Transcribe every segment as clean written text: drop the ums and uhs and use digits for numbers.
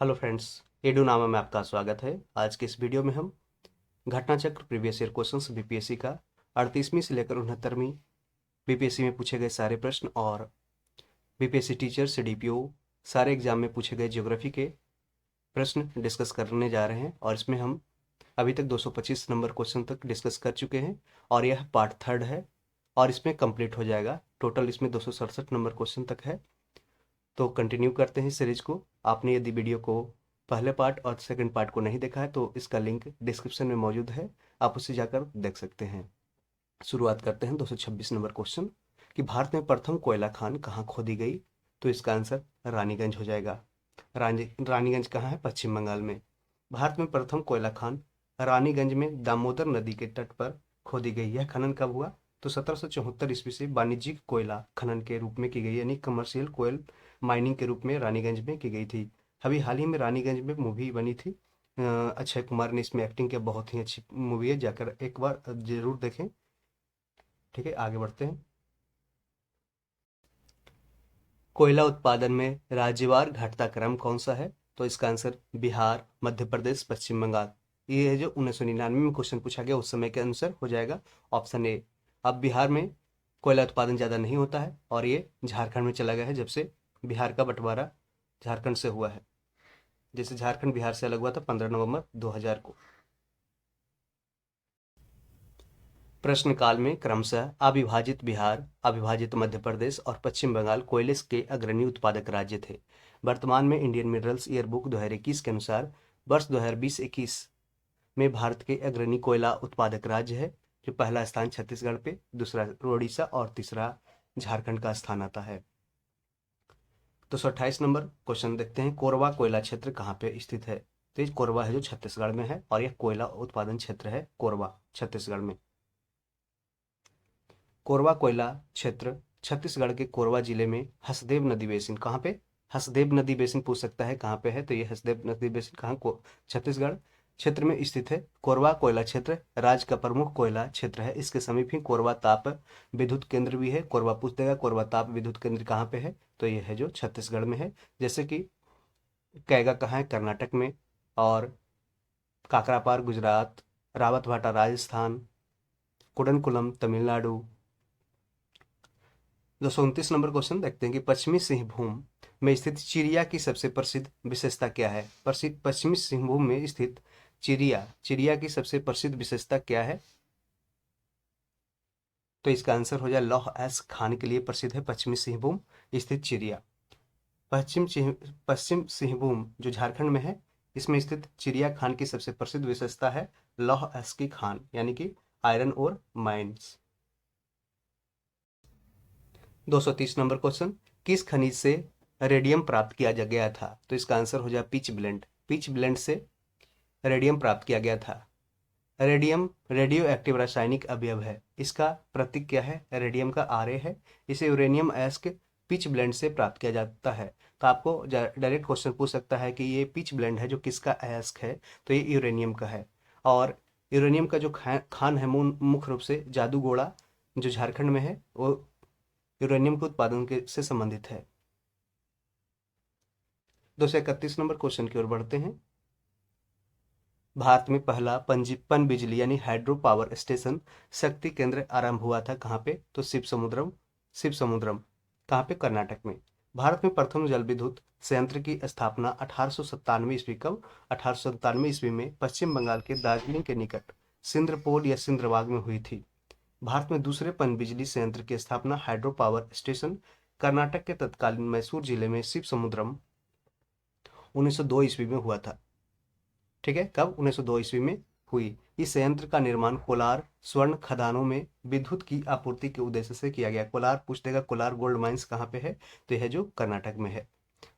Hello friends, edu नामा में आपका स्वागत है। आज के इस वीडियो में हम घटना चक्र प्रीवियस ईयर क्वेश्चंस बीपीएससी का 38वीं से लेकर 69वीं बीपीएससी में पूछे गए सारे प्रश्न और बीपीएससी टीचर से डीपीओ सारे एग्जाम में पूछे गए ज्योग्राफी के प्रश्न डिस्कस करने जा रहे हैं। और इसमें हम अभी तक 225 नंबर क्वेश्चन तक डिस्कस कर चुके हैं और यह पार्ट थर्ड है और इसमें कंप्लीट हो जाएगा। टोटल इसमें 267 नंबर क्वेश्चन तक है। तो कंटिन्यू करते हैं सीरीज को। आपने यदि वीडियो को पहले पार्ट और सेकंड पार्ट को नहीं देखा है तो इसका लिंक डिस्क्रिप्शन में मौजूद है, आप उसे जाकर देख सकते हैं। शुरुआत करते हैं 226 नंबर क्वेश्चन कि भारत में प्रथम कोयला खान कहाँ खोदी गई। तो इसका आंसर रानीगंज हो जाएगा। रानीगंज कहाँ है? पश्चिम बंगाल में। भारत में प्रथम कोयला खान रानीगंज में दामोदर नदी के तट पर खोदी गई। यह खनन कब हुआ? तो 1774 ईस्वी से वाणिज्यिक कोयला खनन के रूप में की गई, यानी कमर्शियल कोयल माइनिंग के रूप में रानीगंज में की गई थी। अभी हाल ही में रानीगंज में मूवी बनी थी, अक्षय कुमार ने इसमें एक्टिंग किया। बहुत ही अच्छी मूवी है, जाकर एक बार जरूर देखें। ठीक है, आगे बढ़ते हैं। कोयला उत्पादन में राज्यवार घटता क्रम कौन सा है? तो इसका आंसर बिहार, मध्य प्रदेश, पश्चिम बंगाल। ये है जो 1999 में क्वेश्चन पूछा गया उस समय के आंसर हो जाएगा ऑप्शन ए। अब बिहार में कोयला उत्पादन ज़्यादा नहीं होता है और ये झारखंड में चला गया है जब से बिहार का बंटवारा झारखंड से हुआ है। जैसे झारखंड बिहार से अलग हुआ था 15 नवंबर 2000 को। प्रश्नकाल में क्रमशः अविभाजित बिहार, अविभाजित मध्य प्रदेश और पश्चिम बंगाल कोयले के अग्रणी उत्पादक राज्य थे। वर्तमान में इंडियन मिनरल्स ईयरबुक 2021 के अनुसार वर्ष 2020-21 में भारत के अग्रणी कोयला उत्पादक राज्य है, जो पहला स्थान छत्तीसगढ़ पे, दूसरा उड़ीसा और तीसरा झारखंड का स्थान आता है। 228 नंबर क्वेश्चन देखते हैं। कोरबा कोयला क्षेत्र कहाँ पे स्थित है? तो ये कोरबा है जो छत्तीसगढ़ में है और यह कोयला उत्पादन क्षेत्र है कोरबा छत्तीसगढ़ में। कोरबा कोयला क्षेत्र छत्तीसगढ़ के कोरबा जिले में हसदेव नदी बेसिन, कहाँ पे? हसदेव नदी बेसिन पूछ सकता है कहाँ पे है, तो ये हसदेव नदी बेसिन कहाँ को छत्तीसगढ़ क्षेत्र में स्थित है। कोरबा कोयला क्षेत्र राज्य का प्रमुख कोयला क्षेत्र है। इसके समीप ही कोरबा ताप विद्युत केंद्र भी है। कोरबा पूछ देगा कोरबा ताप विद्युत केंद्र कहाँ पे है, तो ये है जो छत्तीसगढ़ में है। जैसे कि कैगा कहाँ है? कर्नाटक में। और काकरापार गुजरात, रावतभाटा राजस्थान, कुडनकुलम तमिलनाडु। 229 नंबर क्वेश्चन देखते हैं कि पश्चिमी सिंहभूम में स्थित चिड़िया की सबसे प्रसिद्ध विशेषता क्या है? पश्चिमी सिंहभूम में स्थित चिड़िया चिड़िया की सबसे प्रसिद्ध विशेषता क्या है? तो इसका आंसर हो जाए लौह एस खान के लिए प्रसिद्ध है पश्चिमी सिंहभूम स्थित चिड़िया। पश्चिम सिंहभूम जो झारखंड में है, इसमें स्थित चिड़िया खान की सबसे प्रसिद्ध विशेषता है लौह एस की खान, यानी कि iron ore mines. 230 number question किस खनिज से रेडियम प्राप्त किया जा गया था? तो इसका आंसर हो जाए पिच ब्लेंड। पिच ब्लेंड से रेडियम प्राप्त किया गया था। रेडियम रेडियो एक्टिव रासायनिक अवयव है। इसका प्रतीक क्या है? रेडियम का आर है। इसे यूरेनियम एस्क पिच ब्लेंड से प्राप्त किया जाता है। तो आपको डायरेक्ट क्वेश्चन पूछ सकता है कि ये पिच ब्लेंड है जो किसका एस्क है, तो ये यूरेनियम का है। और यूरेनियम का जो खान है मुख्य रूप से जादूगोड़ा जो झारखंड में है, वो यूरेनियम के उत्पादन के से संबंधित है। 231 नंबर क्वेश्चन की ओर बढ़ते हैं। भारत में पहला पन बिजली यानी हाइड्रो पावर स्टेशन शक्ति केंद्र आरंभ हुआ था कहाँ पे? तो शिव समुद्रम कहाँ पे? कर्नाटक में। भारत में प्रथम जल विद्युत संयंत्र की स्थापना 1897 ईस्वी कब? 1897 ईस्वी में पश्चिम बंगाल के दार्जिलिंग के निकट सिंद्रपोल या सिंद्रबाग में हुई थी। भारत में दूसरे पन बिजली संयंत्र की स्थापना हाइड्रो पावर स्टेशन कर्नाटक के तत्कालीन मैसूर जिले में शिव समुद्रम 1902 ईस्वी में हुआ था। ठीक है, कब? 1902 ईस्वी में हुई। इस संयंत्र का निर्माण कोलार स्वर्ण खदानों में विद्युत की आपूर्ति के उद्देश्य से किया गया। कोलार पूछ देगा कोलार गोल्ड माइंस कहाँ पे है, तो यह जो कर्नाटक में है।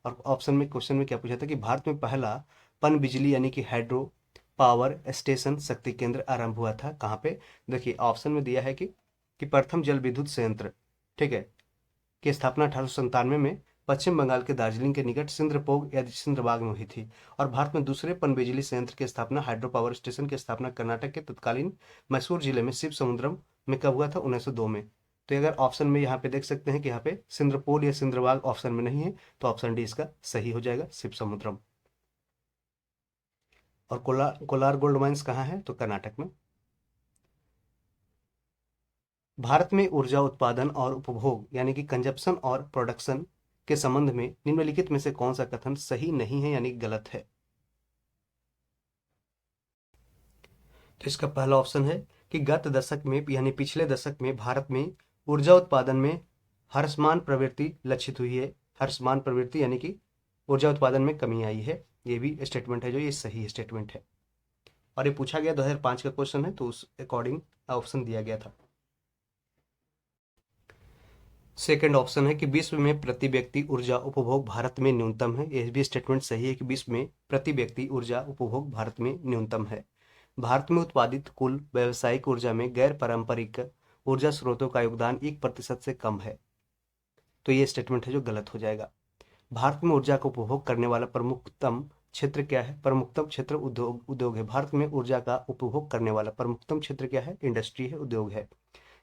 और ऑप्शन में क्वेश्चन में क्या पूछा था कि भारत में पहला पन बिजली यानी कि हाइड्रो पावर स्टेशन शक्ति केंद्र आरंभ हुआ था कहाँ पे? देखिए ऑप्शन में दिया है कि प्रथम जल विद्युत संयंत्र, ठीक है, की स्थापना 1897 में पश्चिम बंगाल के दार्जिलिंग के निकट सिंद्रपोग या सिंद्रबाग में हुई थी। और भारत में दूसरे पनबिजली संयंत्र की स्थापना हाइड्रो पावर स्टेशन की स्थापना कर्नाटक के तत्कालीन मैसूर जिले में शिव समुद्रम में कब हुआ था? 1902 में। तो अगर ऑप्शन में यहाँ पे देख सकते हैं कि यहाँ पे सिंद्रपोल या सिंद्रबाग ऑप्शन में नहीं है, तो ऑप्शन डी इसका सही हो जाएगा, शिव समुद्रम। और कोलार गोल्ड माइंस कहाँ है? तो कर्नाटक में। भारत में ऊर्जा उत्पादन और उपभोग यानी कि कंजप्शन और प्रोडक्शन के संबंध में निम्नलिखित में से कौन सा कथन सही नहीं है यानी गलत है? तो इसका पहला ऑप्शन है कि गत दशक में यानी पिछले दशक में भारत में ऊर्जा उत्पादन में हर्षमान प्रवृत्ति लक्षित हुई है। हर्षमान प्रवृत्ति यानी कि ऊर्जा उत्पादन में कमी आई है। ये भी स्टेटमेंट है जो ये सही स्टेटमेंट है और ये पूछा गया 2005 का क्वेश्चन है तो उस अकॉर्डिंग ऑप्शन दिया गया था। सेकंड ऑप्शन है कि विश्व में प्रति व्यक्ति ऊर्जा उपभोग भारत में न्यूनतम है। यह भी स्टेटमेंट सही है कि विश्व में प्रति व्यक्ति ऊर्जा उपभोग भारत में न्यूनतम है। भारत में उत्पादित कुल व्यावसायिक ऊर्जा में गैर पारंपरिक ऊर्जा स्रोतों का योगदान 1% से कम है। तो ये स्टेटमेंट है जो गलत हो जाएगा। भारत में ऊर्जा का उपभोग करने वाला प्रमुखतम क्षेत्र क्या है? प्रमुखतम क्षेत्र उद्योग है। भारत में ऊर्जा का उपभोग करने वाला प्रमुखतम क्षेत्र क्या है? इंडस्ट्री है, उद्योग है।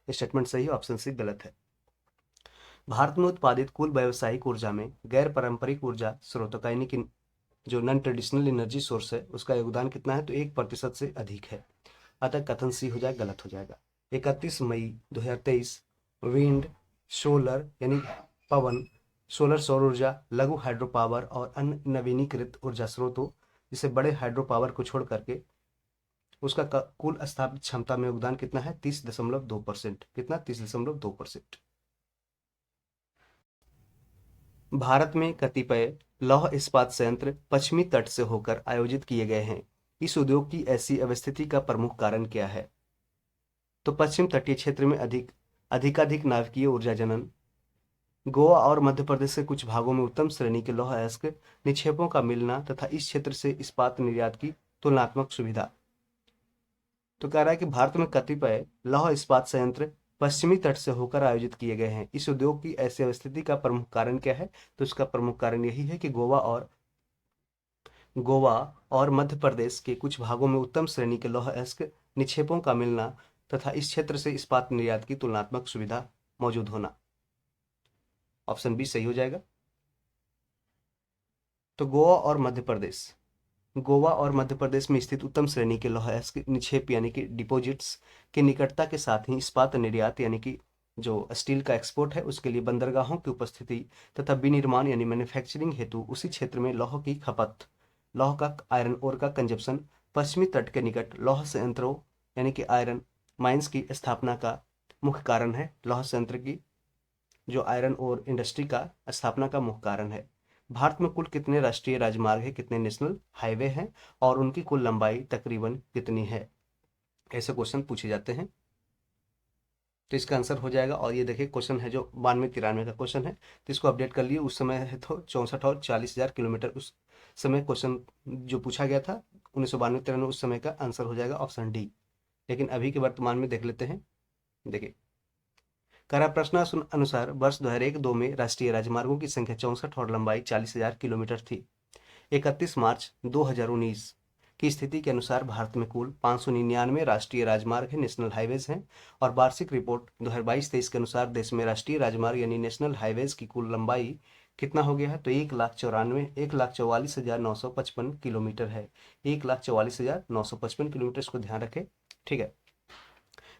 स्टेटमेंट सही है, ऑप्शन सी गलत है। भारत में उत्पादित कुल व्यावसायिक ऊर्जा में गैर पारंपरिक ऊर्जा स्रोतों का यानी कि जो नॉन ट्रेडिशनल एनर्जी सोर्स है उसका योगदान कितना है? तो 1% से अधिक है। अतः कथन सी हो जाए, गलत हो जाएगा। 31 मई 2023 विंड, सोलर यानी पवन, सोलर सौर ऊर्जा, लघु हाइड्रो पावर और अन्य नवीनीकृत ऊर्जा स्रोतों जिसे बड़े हाइड्रो पावर को छोड़ करके उसका कुल स्थापित क्षमता में योगदान कितना है? 30.2%। कितना? 30.2%। भारत में कतिपय लौह इस्पात संयंत्र पश्चिमी तट से होकर आयोजित किए गए हैं। इस उद्योग की ऐसी अवस्थिति का प्रमुख कारण क्या है? तो पश्चिम तटीय क्षेत्र में अधिकाधिक नाभिकीय ऊर्जा जनन, गोवा और मध्य प्रदेश के कुछ भागों में उत्तम श्रेणी के लौह अयस्क निक्षेपों का मिलना तथा इस क्षेत्र से इस्पात निर्यात की तुलनात्मक सुविधा। तो कह रहा है कि भारत में कतिपय लौह इस्पात संयंत्र पश्चिमी तट से होकर आयोजित किए गए हैं। इस उद्योग की ऐसी अवस्थिति का प्रमुख कारण क्या है? तो इसका प्रमुख कारण यही है कि गोवा और मध्य प्रदेश के कुछ भागों में उत्तम श्रेणी के लौह अयस्क निक्षेपों का मिलना तथा इस क्षेत्र से इस्पात निर्यात की तुलनात्मक सुविधा मौजूद होना। ऑप्शन बी सही हो जाएगा। तो गोवा और मध्य प्रदेश में स्थित उत्तम श्रेणी के लौह अयस्क निक्षेप यानी कि डिपोजिट्स की निकटता के साथ ही इस्पात निर्यात यानी कि जो स्टील का एक्सपोर्ट है उसके लिए बंदरगाहों की उपस्थिति तथा विनिर्माण यानी मैन्युफैक्चरिंग हेतु उसी क्षेत्र में लौह की खपत, लौह का आयरन ओर का कंजप्शन, पश्चिमी तट के निकट लौह संयंत्रों यानी कि आयरन माइंस की स्थापना का मुख्य कारण है। लौह संयंत्र की जो आयरन और इंडस्ट्री का स्थापना का मुख्य कारण है। भारत में कुल कितने राष्ट्रीय राजमार्ग है, कितने नेशनल हाईवे हैं और उनकी कुल लंबाई तकरीबन कितनी है? ऐसे क्वेश्चन पूछे जाते हैं। तो इसका आंसर हो जाएगा। और ये देखिए क्वेश्चन है जो 92-93 का क्वेश्चन है तो इसको अपडेट कर लिए। उस समय है तो 64 और 40,000 किलोमीटर उस समय क्वेश्चन जो पूछा गया था 1992-93 उस समय का आंसर हो जाएगा ऑप्शन डी। लेकिन अभी के वर्तमान में देख लेते हैं। देखिए करा प्रश्न अनुसार वर्ष 2001-2 में राष्ट्रीय राजमार्गों की संख्या 64 और लंबाई 40,000 किलोमीटर थी। 31 मार्च 2019 की स्थिति के अनुसार भारत में कुल 599 राष्ट्रीय राजमार्ग है, नेशनल हाईवेज हैं। और वार्षिक रिपोर्ट 2022-23 के अनुसार देश में राष्ट्रीय राजमार्ग यानी नेशनल हाईवेज की कुल लंबाई कितना हो गया है? तो 1,44,955 किलोमीटर है। 1,44,955 किलोमीटर, इसको ध्यान रखें। ठीक है।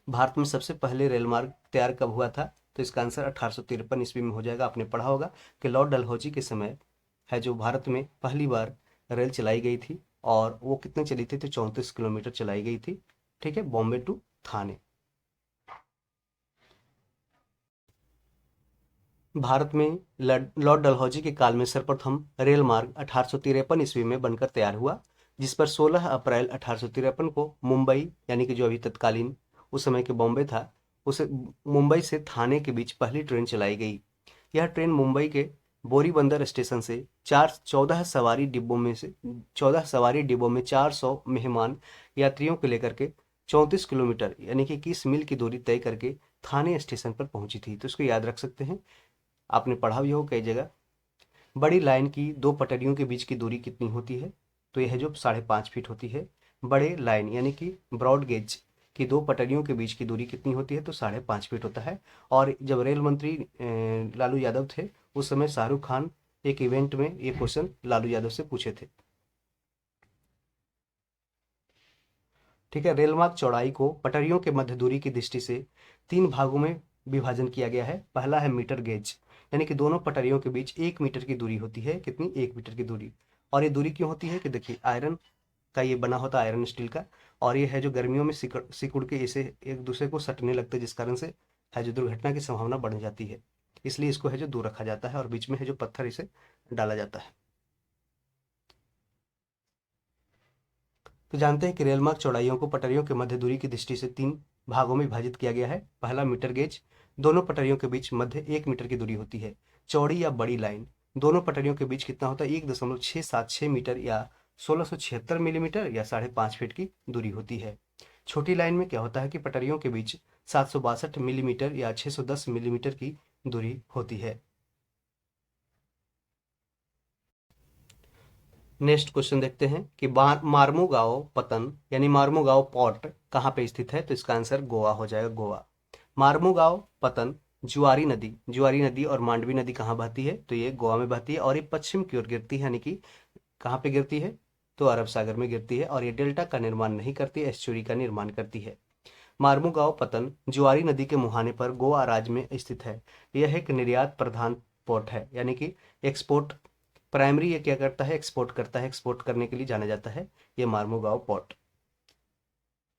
भारत में सबसे पहले रेल मार्ग तैयार कब हुआ था? तो इसका आंसर 1853 ईस्वी में हो जाएगा। आपने पढ़ा होगा कि लॉर्ड डलहौजी के समय है जो भारत में पहली बार रेल चलाई गई थी और वो कितने चली थी? तो 34 किलोमीटर चलाई गई थी। ठीक है, बॉम्बे टू थाने। भारत में लॉर्ड डलहौजी के काल में सर्वप्रथम रेल मार्ग 1853 ईस्वी में बनकर तैयार हुआ, जिस पर 16 अप्रैल 1853 को मुंबई यानी कि जो अभी तत्कालीन उस समय के बॉम्बे था उसे मुंबई से थाने के बीच पहली ट्रेन चलाई गई। यह ट्रेन मुंबई के बोरीबंदर स्टेशन से 14 सवारी डिब्बों में 400 मेहमान यात्रियों को लेकर के 34 किलोमीटर यानी कि 21 मील की दूरी तय करके थाने स्टेशन पर पहुंची थी। तो इसको याद रख सकते हैं, आपने पढ़ा भी हो कई जगह। बड़ी लाइन की दो पटरियों के बीच की दूरी कितनी होती है? तो यह जो 5.5 फीट होती है। बड़े लाइन यानी कि ब्रॉड गेज की दो पटरियों के बीच की दूरी कितनी होती है? तो 5.5 फीट होता है। और जब रेल मंत्री लालू यादव थे उस समय शाहरुख खान एक इवेंट में ये क्वेश्चन लालू यादव से पूछे थे। ठीक है। रेल मार्ग चौड़ाई को पटरियों के मध्य दूरी की दृष्टि से 3 भागों में विभाजन किया गया है। पहला है मीटर गेज, यानी कि दोनों पटरियों के बीच 1 मीटर की दूरी होती है। कितनी? 1 मीटर की दूरी। और ये दूरी क्यों होती है कि देखिए आयरन का ये बना होता है, आयरन स्टील का, और ये है जो गर्मियों में सिकुड़ के इसे एक दूसरे को सटने लगते हैं, जिस कारण से है जो दुर्घटना की संभावना बढ़ जाती है। इसलिए इसको है जो दूर रखा जाता है और बीच में है जो पत्थर इसे डाला जाता है। तो जानते हैं कि रेल मार्ग चौड़ाइयों को पटरियों के मध्य दूरी की दृष्टि से 3 भागों में विभाजित किया गया है। पहला मीटर गेज, दोनों पटरियों के बीच मध्य 1 मीटर की दूरी होती है। चौड़ी या बड़ी लाइन, दोनों पटरियों के बीच कितना होता है? 1.676 मीटर या 1676 मिलीमीटर या 5.5 फीट की दूरी होती है। छोटी लाइन में क्या होता है कि पटरियों के बीच 762 मिलीमीटर या 610 मिलीमीटर की दूरी होती है। नेक्स्ट क्वेश्चन देखते हैं कि मार्मुगांव पतन यानी मार्मुगांव पोर्ट कहाँ पे स्थित है? तो इसका आंसर गोवा हो जाएगा, गोवा। मार्मुगांव पतन जुआरी नदी और मांडवी नदी कहाँ बहती है? तो ये गोवा में बहती है और ये पश्चिम की ओर गिरती है, यानी कि कहाँ पे गिरती है? तो अरब सागर में गिरती है और ये डेल्टा का निर्माण नहीं करती, एस्चुरी का निर्माण करती है। मार्मुगांव पतन जुआरी नदी के मुहाने पर गोवा राज्य में स्थित है। यह एक निर्यात प्रधान पोर्ट है, यानी कि एक्सपोर्ट प्राइमरी ये क्या करता है? एक्सपोर्ट करता है, एक्सपोर्ट करने के लिए जाना जाता है ये मार्मुगांव पोर्ट।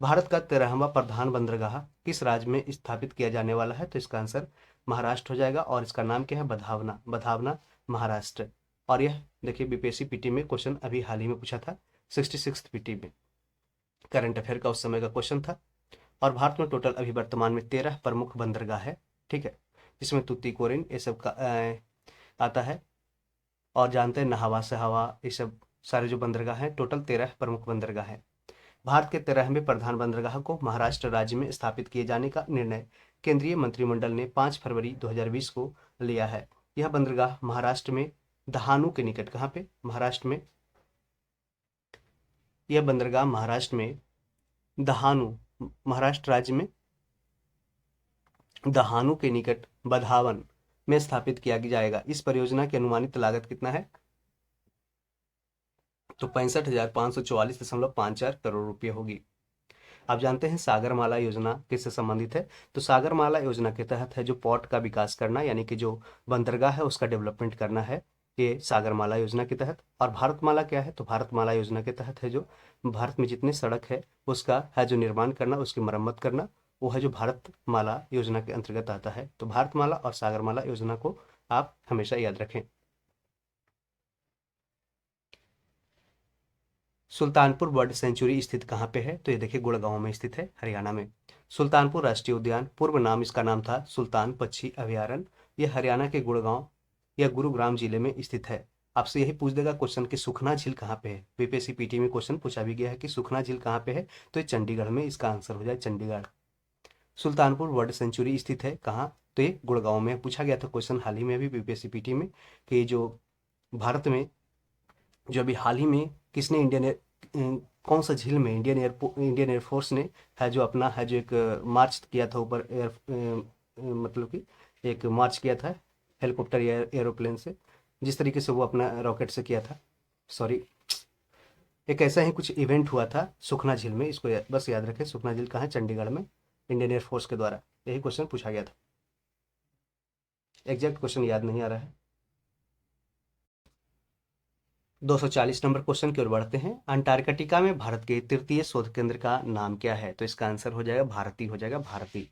भारत का 13वां प्रधान बंदरगाह किस राज्य में स्थापित किया जाने वाला है? तो इसका आंसर महाराष्ट्र हो जाएगा और इसका नाम क्या है? बधावना, बधावना महाराष्ट्र। और यह देखिए बीपीएससी पीटी में क्वेश्चन अभी हाल ही में पूछा था, 66 पीटी में, करंट अफेयर का उस समय का क्वेश्चन था। और भारत में टोटल अभी वर्तमान में 13 प्रमुख बंदरगाह है, ठीक है, जिसमें तूतीकोरिन ये सब का आता है। और जानते हैं नहावा सहावा, ये सब सारे जो बंदरगाह हैं, टोटल 13 प्रमुख बंदरगाह हैं। भारत के 13वें प्रधान बंदरगाह को महाराष्ट्र राज्य में स्थापित किए जाने का निर्णय केंद्रीय मंत्रिमंडल ने 5 फरवरी 2020 को लिया है। यह बंदरगाह महाराष्ट्र में दहानू के निकट, कहाँ पे? महाराष्ट्र में। यह बंदरगाह महाराष्ट्र में दहानू, महाराष्ट्र राज्य में दहानू के निकट बधावन में स्थापित किया जाएगा। इस परियोजना की अनुमानित लागत कितना है? तो 65,544.54 करोड़ रुपये होगी। आप जानते हैं सागरमाला योजना किससे संबंधित है? तो सागरमाला योजना के तहत है जो पोर्ट का विकास करना, यानी कि जो बंदरगाह है उसका डेवलपमेंट करना है, ये सागरमाला योजना के तहत। और भारतमाला क्या है? तो भारतमाला योजना के तहत है जो भारत में जितने सड़क है उसका है जो निर्माण करना, उसकी मरम्मत करना, वो है जो भारतमाला योजना के अंतर्गत आता है। तो भारतमाला और सागरमाला योजना को आप हमेशा याद रखें। सुल्तानपुर बर्ड सेंचुरी स्थित कहाँ पे है? तो ये देखिए गुड़गांव में स्थित है, हरियाणा में। सुल्तानपुर राष्ट्रीय उद्यान, पूर्व नाम इसका नाम था सुल्तान पक्षी अभयारण्य, यह हरियाणा के गुड़गांव या गुरुग्राम जिले में स्थित है। आपसे यही पूछ देगा क्वेश्चन कि सुखना झील कहाँ पे है? बीपीएससी पीटी में क्वेश्चन पूछा भी गया है कि सुखना झील कहाँ पे है? तो ये चंडीगढ़ में, इसका आंसर हो जाए चंडीगढ़। सुल्तानपुर बर्ड सेंचुरी स्थित है कहाँ? तो ये गुड़गांव में। पूछा गया था क्वेश्चन हाल ही में अभी बीपीएससी पीटी में कि जो भारत में जो अभी हाल ही में किसने कौन सा झील में इंडियन एयरफोर्स ने है जो अपना है जो एक मार्च किया था ऊपर मतलब कि एक मार्च किया था हेलीकॉप्टर या एरोप्लेन से, जिस तरीके से वो अपना रॉकेट से किया था, सॉरी, एक ऐसा ही कुछ इवेंट हुआ था सुखना झील में। इसको बस याद रखें, सुखना झील कहाँ है? चंडीगढ़ में, इंडियन एयरफोर्स के द्वारा यही क्वेश्चन पूछा गया था। एग्जैक्ट क्वेश्चन याद नहीं आ रहा है। 240 नंबर क्वेश्चन की ओर बढ़ते हैं। अंटार्कटिका में भारत के तृतीय शोध केंद्र का नाम क्या है? तो इसका आंसर हो जाएगा भारती, हो जाएगा भारती।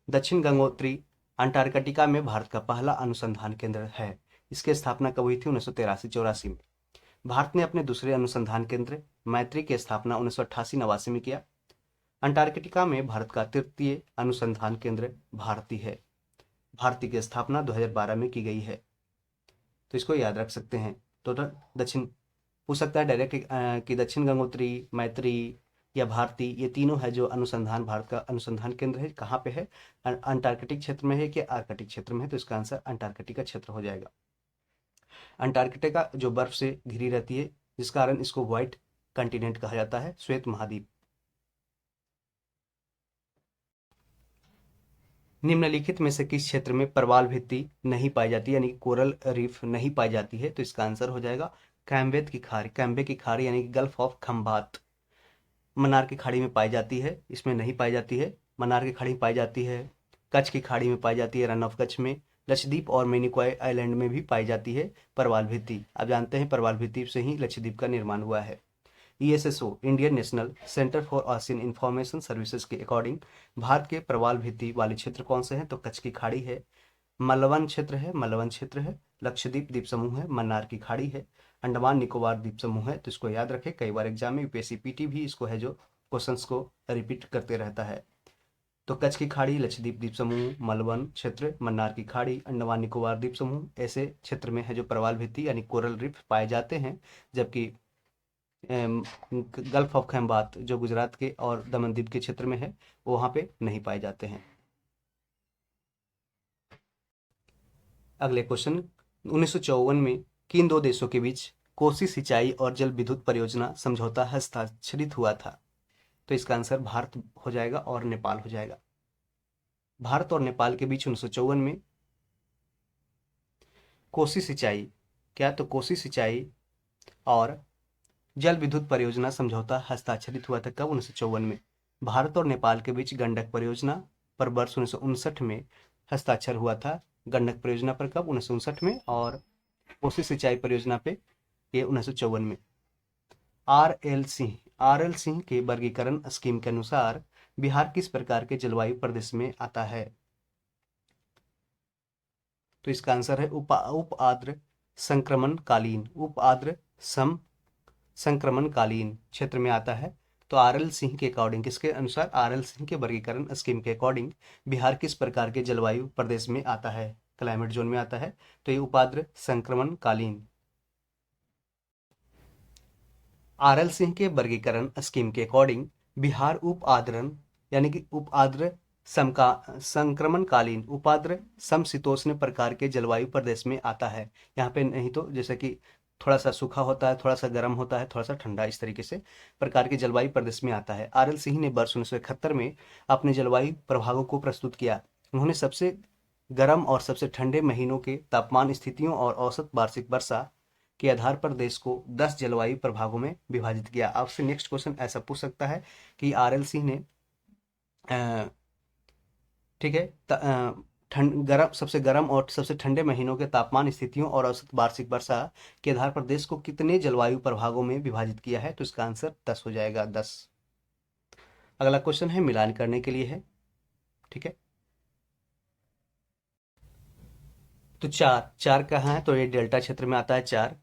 दक्षिण गंगोत्री अंटार्कटिका में भारत का पहला अनुसंधान केंद्र है। इसकी स्थापना कब हुई थी? 1983-84 में। भारत ने अपने दूसरे अनुसंधान केंद्र मैत्री की स्थापना 1988-89 में किया। अंटार्कटिका में भारत का तृतीय अनुसंधान केंद्र भारती है। भारती की स्थापना 2012 में की गई है, तो इसको याद रख सकते हैं। तो दक्षिण पूछ सकता है डायरेक्ट कि दक्षिण गंगोत्री, मैत्री या भारती, ये तीनों है जो अनुसंधान, भारत का अनुसंधान केंद्र है, कहाँ पे है? अंटार्कटिक क्षेत्र में है कि आर्कटिक क्षेत्र में है? तो इसका आंसर अंटार्कटिका क्षेत्र हो जाएगा। अंटार्कटिका जो बर्फ से घिरी रहती है, जिस कारण इसको व्हाइट कंटिनेंट कहा जाता है, श्वेत महाद्वीप। निम्नलिखित में से किस क्षेत्र में प्रवाल भित्ति नहीं पाई जाती, यानी कोरल रीफ नहीं पाई जाती है? तो इसका आंसर हो जाएगा कैम्बे की खाड़ी, यानी कि गल्फ ऑफ खंबात। मन्नार की खाड़ी में पाई जाती है, इसमें नहीं पाई जाती है। मन्नार की खाड़ी में पाई जाती है, कच्छ की खाड़ी में पाई जाती है, रन ऑफ कच्छ में, लक्षद्वीप और मिनिकॉय आइलैंड में भी पाई जाती है परवाल भित्ति। आप जानते हैं परवाल भित्ति से ही लक्षद्वीप का निर्माण हुआ है। ESSO Indian National Centre for Ocean Information Services के अकॉर्डिंग भारत के प्रवाल भित्ति वाले क्षेत्र कौन से हैं? तो कच्छ की खाड़ी है, मलवन क्षेत्र है, मलवन क्षेत्र है, लक्षद्वीप द्वीप समूह है, मन्नार की खाड़ी है, अंडमान निकोबार द्वीप समूह है। तो इसको याद रखें, कई बार एग्जाम में यूपीएससी पीटी भी इसको है जो क्वेश्चंस को रिपीट करते रहता है। तो कच्छ की खाड़ी, लक्षद्वीप द्वीप समूह, मलवन क्षेत्र, मन्नार की खाड़ी, अंडमान निकोबार द्वीप समूह ऐसे क्षेत्र में है जो प्रवाल भित्ति यानी कोरल रीफ पाए जाते हैं। जबकि गल्फ ऑफ खैबात जो गुजरात के और दमन द्वीप के क्षेत्र में है वो वहाँ पे नहीं पाए जाते हैं। अगले क्वेश्चन, 1954 में किन दो देशों के बीच कोसी सिंचाई और जल विद्युत परियोजना समझौता हस्ताक्षरित हुआ था? तो इसका आंसर भारत हो जाएगा और नेपाल हो जाएगा। भारत और नेपाल के बीच 1954 में कोसी सिंचाई, क्या तो कोसी सिंचाई और जल विद्युत परियोजना समझौता हस्ताक्षरित हुआ था कब? 1954 में। भारत और नेपाल के बीच गंडक परियोजना पर वर्ष 1959 में हस्ताक्षर हुआ था। गंडक परियोजना पर कब? 1959 में। और कोसी सिंचाई परियोजना पे ये 1954 में। आर एल सिंह के वर्गीकरण स्कीम के अनुसार बिहार किस प्रकार के जलवायु प्रदेश में आता है? तो इसका आंसर है उप आर्द्र संक्रमणकालीन, उप आर्द्र सम संक्रमणकालीन क्षेत्र में आता है। तो आर एल सिंह के अकॉर्डिंग, किसके अनुसार? आर एल सिंह के वर्गीकरण स्कीम के अकॉर्डिंग बिहार किस प्रकार के जलवायु प्रदेश में आता है? क्लाइमेट जोन में आता है। तो ये उपाद्र संक्रमणकालीन। आर एल सिंह के वर्गीकरण स्कीम के अकॉर्डिंग बिहार उप आर्द्रन यानी कि उप आर्द्र संक्रमणकालीन उपाद्र समशीतोष्ण प्रकार के जलवायु प्रदेश में आता है। यहाँ पे नहीं तो जैसे कि थोड़ा सा सूखा होता है, थोड़ा सा गर्म होता है, थोड़ा सा ठंडा, इस तरीके से प्रकार के जलवायु प्रदेश में आता है। आर एल सिंह ने वर्ष 1971 में अपने जलवायु प्रभावों को प्रस्तुत किया। उन्होंने सबसे गर्म और सबसे ठंडे महीनों के तापमान स्थितियों और औसत वार्षिक वर्षा के आधार पर देश को 10 जलवायु प्रभागों में विभाजित किया। आपसे नेक्स्ट क्वेश्चन ऐसा पूछ सकता है कि आर एल सिंह ने ठीक है सबसे गर्म और सबसे ठंडे महीनों के तापमान स्थितियों और औसत वार्षिक वर्षा के आधार पर देश को कितने जलवायु प्रभागों में विभाजित किया है? तो इसका आंसर 10 हो जाएगा, 10। अगला क्वेश्चन है मिलान करने के लिए है, ठीक है। तो चार कहाँ है? तो ये डेल्टा क्षेत्र में आता है चार।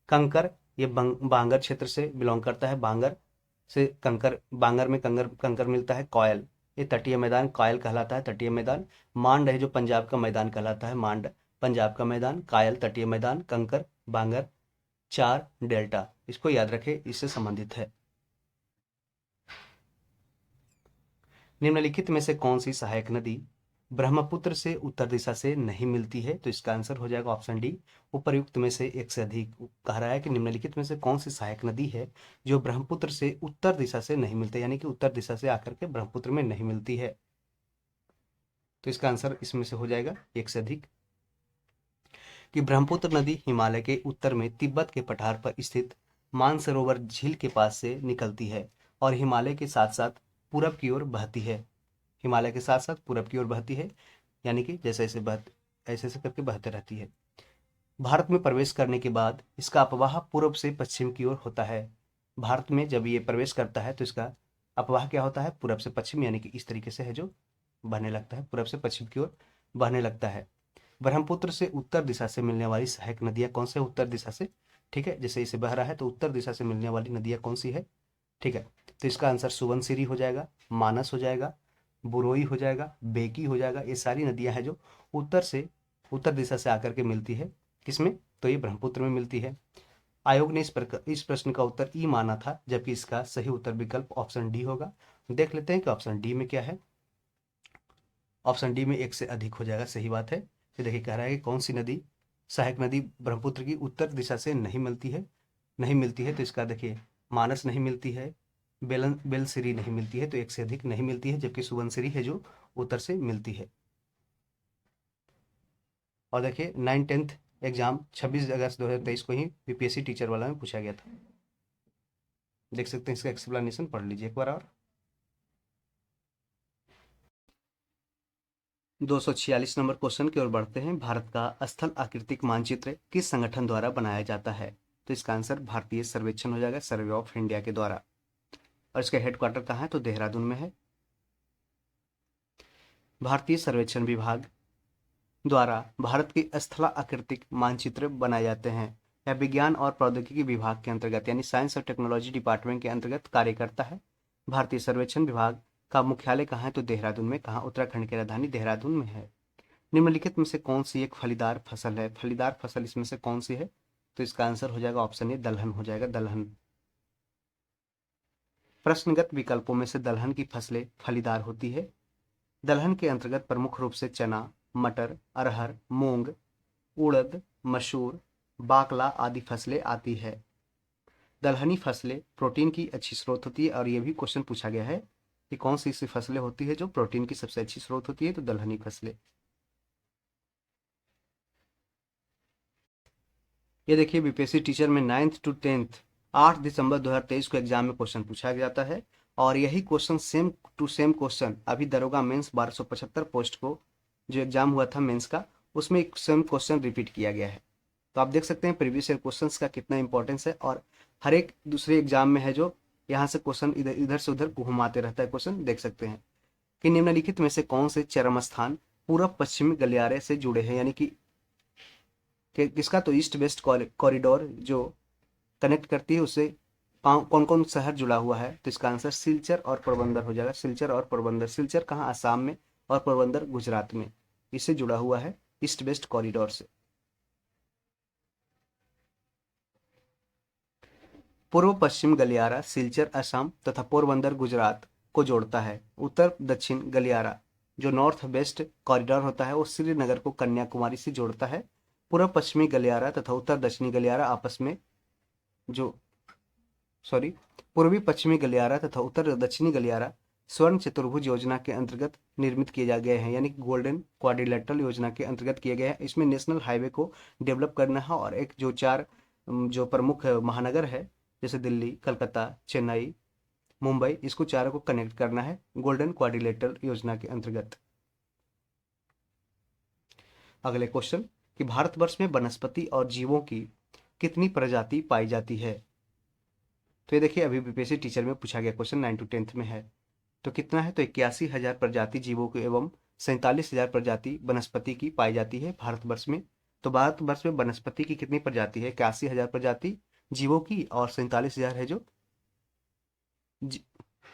कंकर, ये बांगर क्षेत्र से बिलोंग करता है, बांगर से कंकर, बांगर में कंकर कंकर मिलता है। कॉयल, ये तटीय मैदान कायल कहलाता है, तटीय मैदान। मांड है जो पंजाब का मैदान कहलाता है, मांड पंजाब का मैदान। कायल तटीय मैदान, कंकर बांगर। चार डेल्टा, इसको याद रखें, इससे संबंधित है। निम्नलिखित में से कौन सी सहायक नदी ब्रह्मपुत्र से उत्तर दिशा से नहीं मिलती है? तो इसका आंसर हो जाएगा ऑप्शन डी, उपर्युक्त में से एक से अधिक। कह रहा है कि निम्नलिखित में से कौन सी सहायक नदी है जो ब्रह्मपुत्र से उत्तर दिशा से नहीं मिलती, यानी कि उत्तर दिशा से आकर के ब्रह्मपुत्र में नहीं मिलती है। तो इसका आंसर इसमें से हो जाएगा एक से अधिक। कि ब्रह्मपुत्र नदी हिमालय के उत्तर में तिब्बत के पठार पर स्थित मानसरोवर झील के पास से निकलती है और हिमालय के साथ साथ पूरब की ओर बहती है। हिमालय के साथ साथ पूरब की ओर बहती है, यानी कि जैसे ऐसे ऐसे करके बहते रहती है। भारत में प्रवेश करने के बाद इसका अपवाह पूर्व से पश्चिम की ओर होता है। भारत में जब ये प्रवेश करता है तो इसका अपवाह क्या होता है? पूरब से पश्चिम, यानी कि इस तरीके से है जो बहने लगता है, पूरब से पश्चिम की ओर बहने लगता है। ब्रह्मपुत्र से उत्तर दिशा से मिलने वाली सहायक नदियां कौन से? उत्तर दिशा से, ठीक है, जैसे इसे बह रहा है तो उत्तर दिशा से मिलने वाली नदियां कौन सी है? ठीक है, तो इसका आंसर सुबनसिरी हो जाएगा, मानस हो जाएगा, बुरोई हो जाएगा, बेकी हो जाएगा। ये सारी नदियां हैं जो उत्तर दिशा से आकर के मिलती है, किसमें? तो ये ब्रह्मपुत्र में मिलती है। आयोग ने इस प्रश्न का उत्तर ई माना था, जबकि इसका सही उत्तर विकल्प ऑप्शन डी होगा। देख लेते हैं कि ऑप्शन डी में क्या है। ऑप्शन डी में एक से अधिक हो जाएगा, सही बात है। ये देखिए कह रहा है कि कौन सी नदी, सहायक नदी ब्रह्मपुत्र की उत्तर दिशा से नहीं मिलती है, तो इसका देखिए मानस नहीं मिलती है, बेलसिरी नहीं मिलती है, तो एक से अधिक नहीं मिलती है, जबकि सुबनसिरी है जो उत्तर से मिलती है। और देखिए 9th-10th एग्जाम 26 अगस्त 2023 को ही बीपीएससी टीचर वाला में पूछा गया था। देख सकते हैं, इसका एक्सप्लेनेशन पढ़ लीजिए एक बार और। 246 नंबर क्वेश्चन की ओर बढ़ते हैं। भारत का स्थल आकृतिक मानचित्र किस संगठन द्वारा बनाया जाता है? तो इसका आंसर भारतीय सर्वेक्षण हो जाएगा, सर्वे ऑफ इंडिया के द्वारा। और इसका हेडक्वार्टर कहाँ है? तो देहरादून में है। भारतीय सर्वेक्षण विभाग द्वारा भारत के स्थल आकृतिक मानचित्र बनाए जाते हैं। यह विज्ञान और प्रौद्योगिकी विभाग के अंतर्गत यानी साइंस और टेक्नोलॉजी डिपार्टमेंट के अंतर्गत कार्य करता है। भारतीय सर्वेक्षण विभाग का मुख्यालय कहाँ है? तो देहरादून में। कहाँ? उत्तराखंड की राजधानी देहरादून में है। निम्नलिखित में से कौन सी एक फलीदार फसल है? फलीदार फसल इसमें से कौन सी है? तो इसका आंसर हो जाएगा ऑप्शन ए, दलहन हो जाएगा, दलहन। प्रश्नगत विकल्पों में से दलहन की फसलें फलीदार होती है। दलहन के अंतर्गत प्रमुख रूप से चना, मटर, अरहर, मूंग, उड़द, मसूर, बाकला आदि फसलें आती है। दलहनी फसलें प्रोटीन की अच्छी स्रोत होती है, और ये भी क्वेश्चन पूछा गया है कि कौन सी ऐसी फसलें होती है जो प्रोटीन की सबसे अच्छी स्रोत होती है? तो दलहनी फसलें। ये देखिए, बीपीएससी टीचर में 9th to 10th 8 दिसंबर 2023 को एग्जाम में क्वेश्चन पूछा जाता है, और यही question same to same question अभी दरोगा मेंस 1275 पोस्ट को जो एग्जाम हुआ था मेंस का, उसमें एक सेम क्वेश्चन रिपीट किया गया है। तो आप देख सकते हैं प्रीवियस ईयर क्वेश्चंस का कितना इंपॉर्टेंस है, और हर एक दूसरे एग्जाम में है जो यहाँ से क्वेश्चन इधर इधर से उधर घुमाते रहता है क्वेश्चन। देख सकते हैं कि निम्नलिखित में से कौन से चरम स्थान पूर्व पश्चिमी गलियारे से जुड़े हैं, यानी कि किसका? तो ईस्ट वेस्ट कॉरिडोर जो कनेक्ट करती है उससे कौन कौन शहर जुड़ा हुआ है? तो इसका आंसर सिलचर और पोरबंदर हो जाएगा। सिलचर और पोरबंदर। सिलचर कहाँ? आसाम में, और पोरबंदर गुजरात में। इससे जुड़ा हुआ है ईस्ट वेस्ट कॉरिडोर से। पूर्व पश्चिम गलियारा सिलचर असम तथा पोरबंदर गुजरात को जोड़ता है। उत्तर दक्षिण गलियारा जो नॉर्थ वेस्ट कॉरिडोर होता है वो श्रीनगर को कन्याकुमारी से जोड़ता है। पूर्व पश्चिमी गलियारा तथा उत्तर दक्षिणी गलियारा आपस में जो सॉरी पूर्वी पश्चिमी गलियारा तथा उत्तर दक्षिणी गलियारा स्वर्ण चतुर्भुज योजना के अंतर्गत निर्मित किए जा गए हैं, यानी गोल्डन क्वाड्रिलेटरल योजना के अंतर्गत किए गए हैं। इसमें नेशनल हाईवे को डेवलप करना है, और एक जो चार जो प्रमुख महानगर है जैसे दिल्ली, कलकत्ता, चेन्नई, मुंबई, इसको चारों को कनेक्ट करना है गोल्डन क्वाड्रिलेटरल योजना के अंतर्गत। अगले क्वेश्चन कि भारतवर्ष में वनस्पति और जीवों की कितनी प्रजाति पाई जाती है? तो ये देखिए, अभी बीपीएससी टीचर में पूछा गया क्वेश्चन 9 to 10th में है। तो कितना है? तो 81,000 प्रजाति जीवों की एवं 47,000 प्रजाति वनस्पति की पाई जाती है भारतवर्ष में। तो भारतवर्ष में वनस्पति की कितनी प्रजाति है? 81,000 प्रजाति जीवों की, और 47,000 है जो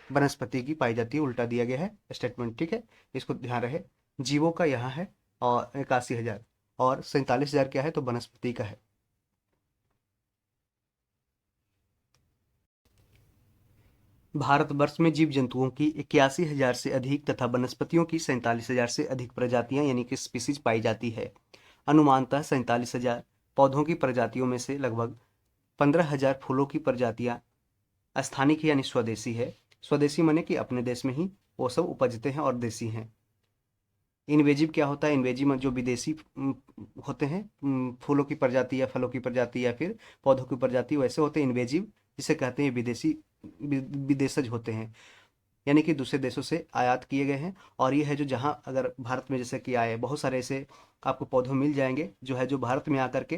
वनस्पति की पाई जाती है। उल्टा दिया गया है स्टेटमेंट, ठीक है, इसको ध्यान रहे। जीवों का यहाँ है और 81,000, और 47,000 क्या है? तो वनस्पति का है। भारतवर्ष में जीव जंतुओं की 81,000 से अधिक तथा वनस्पतियों की 47,000 से अधिक प्रजातियां यानी कि स्पीसीज पाई जाती है। अनुमानतः 47,000 पौधों की प्रजातियों में से लगभग 15,000 फूलों की प्रजातियां स्थानिक यानी स्वदेशी है। स्वदेशी माने कि अपने देश में ही वो सब उपजते हैं और देसी हैं। इनवेजिव क्या होता है? इनवेजिव जो विदेशी होते हैं, फूलों की प्रजाति या फलों की प्रजाति या फिर पौधों की प्रजाति, वैसे होते हैं इनवेजिव, जिसे कहते हैं विदेशी, विदेशज होते हैं, यानी कि दूसरे देशों से आयात किए गए हैं। और ये है जो जहाँ अगर भारत में जैसे कि आए, बहुत सारे ऐसे आपको पौधे मिल जाएंगे जो है जो भारत में आकर के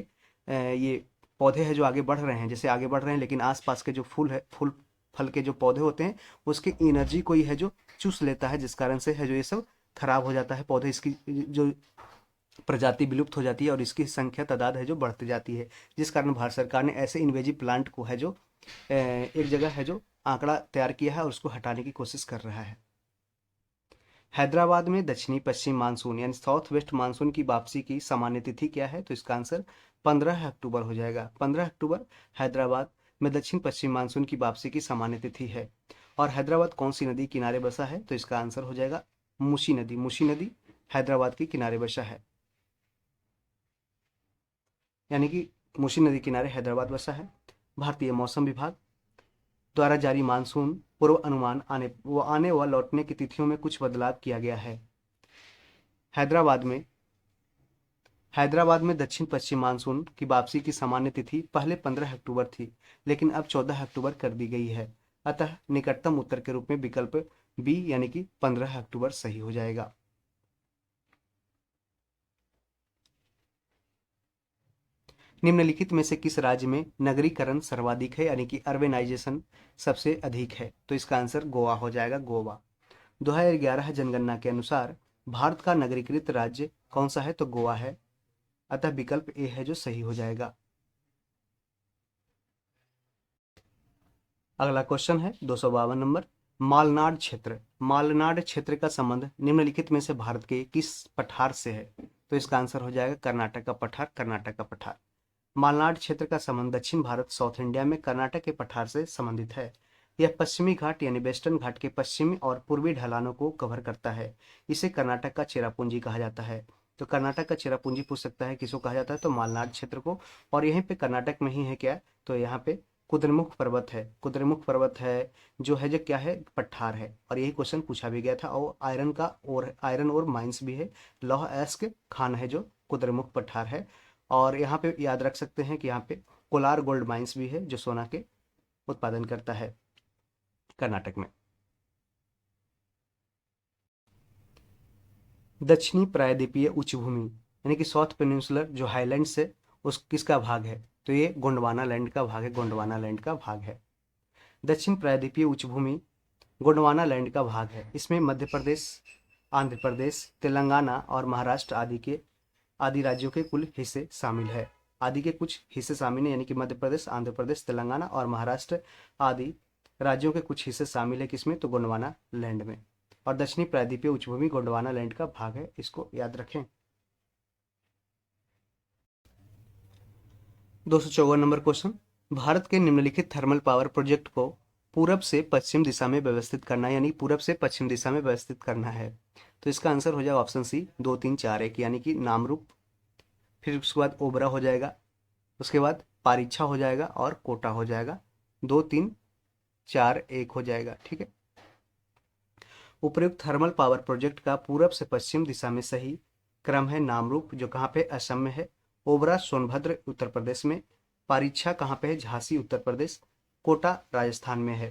ये पौधे हैं जो आगे बढ़ रहे हैं, जैसे आगे बढ़ रहे हैं, लेकिन आसपास के जो फूल है, फूल फल के जो पौधे होते हैं उसकी एनर्जी को ही है जो चूस लेता है, जिस कारण से है जो ये सब खराब हो जाता है पौधे, इसकी जो प्रजाति विलुप्त हो जाती है और इसकी संख्या तादाद है जो बढ़ती जाती है। जिस कारण भारत सरकार ने ऐसे इन्वेजिव प्लांट को है जो एक जगह है जो आंकड़ा तैयार किया है और उसको हटाने की कोशिश कर रहा है। हैदराबाद में दक्षिणी पश्चिम मानसून यानी साउथ वेस्ट मानसून की वापसी की सामान्य तिथि क्या है? तो इसका आंसर 15 अक्टूबर हो जाएगा। 15 अक्टूबर हैदराबाद में दक्षिण पश्चिम मानसून की वापसी की सामान्य तिथि है। और हैदराबाद कौन सी नदी किनारे बसा है? तो इसका आंसर हो जाएगा मूसी नदी। मूसी नदी हैदराबाद के किनारे बसा है, यानी कि मूसी नदी किनारे हैदराबाद बसा है। भारतीय मौसम विभाग द्वारा जारी मानसून पूर्व अनुमान आने व लौटने की तिथियों में कुछ बदलाव किया गया है। हैदराबाद में हैदराबाद में दक्षिण पश्चिम मानसून की वापसी की सामान्य तिथि पहले 15 अक्टूबर थी, लेकिन अब 14 अक्टूबर कर दी गई है। अतः निकटतम उत्तर के रूप में विकल्प बी यानी कि 15 अक्टूबर सही हो जाएगा। निम्नलिखित में से किस राज्य में नगरीकरण सर्वाधिक है, यानी कि अर्बेनाइजेशन सबसे अधिक है? तो इसका आंसर गोवा हो जाएगा, गोवा। 2011 जनगणना के अनुसार भारत का नगरीकृत राज्य कौन सा है? तो गोवा है। अतः विकल्प ए है जो सही हो जाएगा। अगला क्वेश्चन है 252 नंबर। मालनाड क्षेत्र का संबंध निम्नलिखित में से भारत के किस पठार से है? तो इसका आंसर हो जाएगा कर्नाटक का पठार, कर्नाटक का पठार। मालनाड क्षेत्र का संबंध दक्षिण भारत साउथ इंडिया में कर्नाटक के पठार से संबंधित है। यह पश्चिमी घाट यानी वेस्टर्न घाट के पश्चिमी और पूर्वी ढलानों को कवर करता है। इसे कर्नाटक का चेरापूंजी कहा जाता है। तो कर्नाटक का चेरापूंजी पूछ सकता है किसको कहा जाता है? तो मालनाड क्षेत्र को। और यहीं पे कर्नाटक में ही है क्या? तो यहाँ पे कुद्रेमुख पर्वत है, कुद्रेमुख पर्वत है जो है, जो क्या है? पठार है। और यही क्वेश्चन पूछा भी गया था। और आयरन और माइंस भी है, लौह अयस्क खान है जो कुद्रेमुख पठार है। और यहाँ पे याद रख सकते हैं कि यहाँ पे कोलार गोल्ड माइंस भी है जो सोना के उत्पादन करता है कर्नाटक में। दक्षिणी प्रायद्वीपीय उच्चभूमि यानी कि साउथ पेनिनसुलर जो हाईलैंड्स है उस किसका भाग है? तो ये गोंडवाना लैंड का भाग है, गोंडवाना लैंड का भाग है। दक्षिण प्रायद्वीपीय उच्चभूमि गोंडवाना लैंड का भाग है। इसमें मध्य प्रदेश, आंध्र प्रदेश, तेलंगाना और महाराष्ट्र आदि राज्यों के कुल हिस्से शामिल है। आदि के कुछ हिस्से शामिल हैं, यानी कि मध्य प्रदेश, आंध्र प्रदेश, तेलंगाना और महाराष्ट्र आदि राज्यों के कुछ हिस्से शामिल है किसमें? तो गोंडवाना लैंड में। और दक्षिणी प्रायद्वीपीय उच्चभूमि गोंडवाना लैंड का भाग है, इसको याद रखें। 254 नंबर क्वेश्चन। भारत के निम्नलिखित थर्मल पावर प्रोजेक्ट को पूरब से पश्चिम दिशा में व्यवस्थित करना, यानी पूरब से पश्चिम दिशा में व्यवस्थित करना है। तो इसका आंसर हो जाएगा ऑप्शन सी 2 3 4 1, यानी कि नामरूप, फिर उसके बाद ओबरा हो जाएगा, उसके बाद पारीछा हो जाएगा और कोटा हो जाएगा। 2 3 4 1 हो जाएगा, ठीक है। उपयुक्त थर्मल पावर प्रोजेक्ट का पूरब से पश्चिम दिशा में सही क्रम है नामरूप जो कहाँ पे? असम में है। ओबरा सोनभद्र उत्तर प्रदेश में। पारीछा कहाँ पे है? झांसी उत्तर प्रदेश। कोटा राजस्थान में है।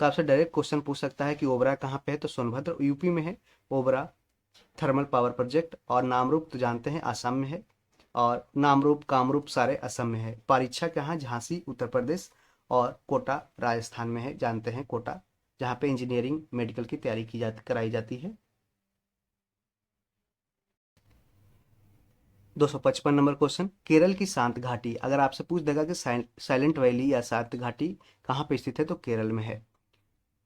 तो आपसे डायरेक्ट क्वेश्चन पूछ सकता है कि ओबरा कहाँ पे है? तो सोनभद्र यूपी में है ओबरा थर्मल पावर प्रोजेक्ट। और नामरूप तो जानते हैं आसाम में है। और नामरूप कामरूप सारे असम में है। पारीछा कहाँ? झांसी उत्तर प्रदेश। और कोटा राजस्थान में है, जानते हैं कोटा, जहाँ पे इंजीनियरिंग मेडिकल की तैयारी कराई जाती है। 255 नंबर क्वेश्चन। केरल की शांत घाटी, अगर आपसे पूछ देगा कि साइलेंट वैली या शांत घाटी कहाँ पे स्थित है? तो केरल में है।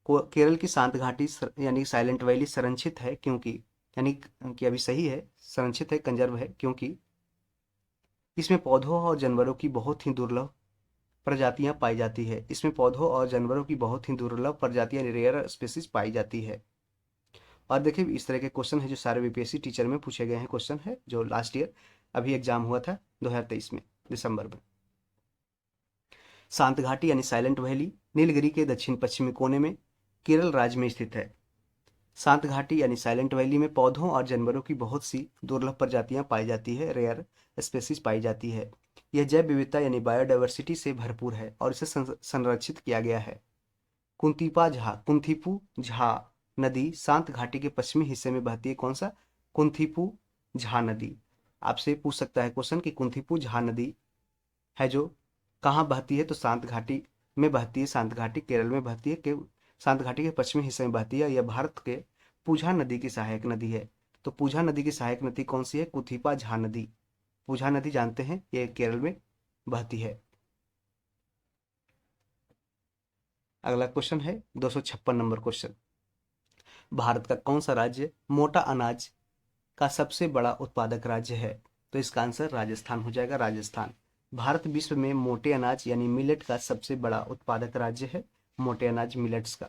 केरल की शांत घाटी यानी साइलेंट वैली संरक्षित है, क्योंकि यानी कि अभी सही है, संरक्षित है, कंजर्व है, क्योंकि इसमें पौधों और जानवरों की बहुत ही दुर्लभ प्रजातियां पाई जाती है। इसमें पौधों और जानवरों की बहुत ही दुर्लभ प्रजातियां, रेयर स्पीसीज पाई जाती है। और देखिए इस तरह के क्वेश्चन है जो सारे बीपीएससी टीचर में पूछे गए हैं, क्वेश्चन है जो लास्ट ईयर अभी एग्जाम हुआ था 2023 में दिसंबर में। शांत घाटी यानी साइलेंट वैली नीलगिरी के दक्षिण पश्चिमी कोने में केरल राज्य में स्थित है। शांत घाटी यानी साइलेंट वैली में पौधों और जानवरों की बहुत सी दुर्लभ प्रजातियां पाई जाती है, रेयर स्पेसीज पाई जाती है। यह जैव विविधता यानी बायोडाइवर्सिटी से भरपूर है और इसे संरक्षित किया गया है। कुंथीपू झा नदी शांत घाटी के पश्चिमी हिस्से में बहती है। कौन सा? कुंथीपू झा नदी। आपसे पूछ सकता है क्वेश्चन कि कुंथीपू झा नदी है जो कहाँ बहती है? तो शांत घाटी में बहती है। शांत घाटी केरल में बहती है, शांत घाटी के पश्चिमी हिस्से में बहती है। यह भारत के पूझा नदी की सहायक नदी है। तो पूझा नदी की सहायक नदी कौन सी है? कुथीपा झा नदी। पूझा नदी जानते हैं, ये केरल में बहती है। अगला क्वेश्चन है 256 नंबर क्वेश्चन। भारत का कौन सा राज्य मोटा अनाज का सबसे बड़ा उत्पादक राज्य है? तो इसका आंसर राजस्थान हो जाएगा, राजस्थान। भारत विश्व में मोटे अनाज यानी मिलेट का सबसे बड़ा उत्पादक राज्य है, मोटे अनाज मिलेट्स का।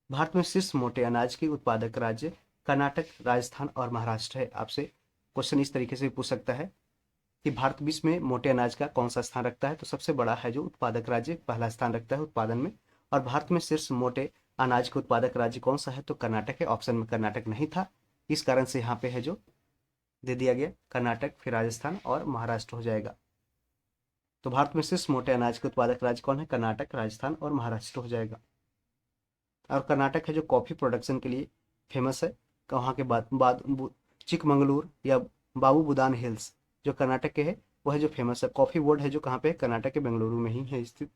भारत में शीर्ष मोटे अनाज के उत्पादक राज्य कर्नाटक, राजस्थान और महाराष्ट्र है। आपसे क्वेश्चन इस तरीके से पूछ सकता है कि भारत विश्व में मोटे अनाज का कौन सा स्थान रखता है? तो सबसे बड़ा है जो उत्पादक राज्य पहला स्थान रखता है उत्पादन में। और भारत में शीर्ष मोटे अनाज के उत्पादक राज्य कौन सा है? तो कर्नाटक है। ऑप्शन में कर्नाटक नहीं था, इस कारण से यहाँ पे है जो दे दिया गया, कर्नाटक, फिर राजस्थान और महाराष्ट्र हो जाएगा। तो भारत में शीर्ष मोटे अनाज के उत्पादक राज्य कौन है? कर्नाटक, राजस्थान और महाराष्ट्र हो जाएगा। और कर्नाटक है जो कॉफ़ी प्रोडक्शन के लिए फेमस है। वहाँ के बाद चिकमंगलूर या बाबू बुदान हिल्स जो कर्नाटक के है वह है जो फेमस है। कॉफ़ी बोर्ड है जो कहाँ पे है? कर्नाटक के बेंगलुरु में ही है स्थित।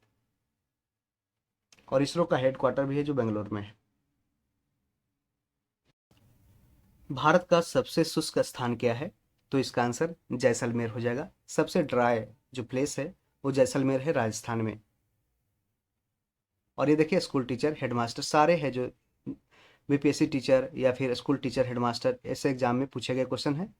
और इसरो का हेडक्वार्टर भी है जो बेंगलुरु में है। भारत का सबसे शुष्क स्थान क्या है? तो इसका आंसर जैसलमेर हो जाएगा। सबसे ड्राई जो प्लेस है वो जैसलमेर है, राजस्थान में। और ये देखिए स्कूल टीचर, हेडमास्टर सारे हैं जो बीपीएससी टीचर या फिर स्कूल टीचर, हेडमास्टर ऐसे एग्जाम में पूछे गए क्वेश्चन है।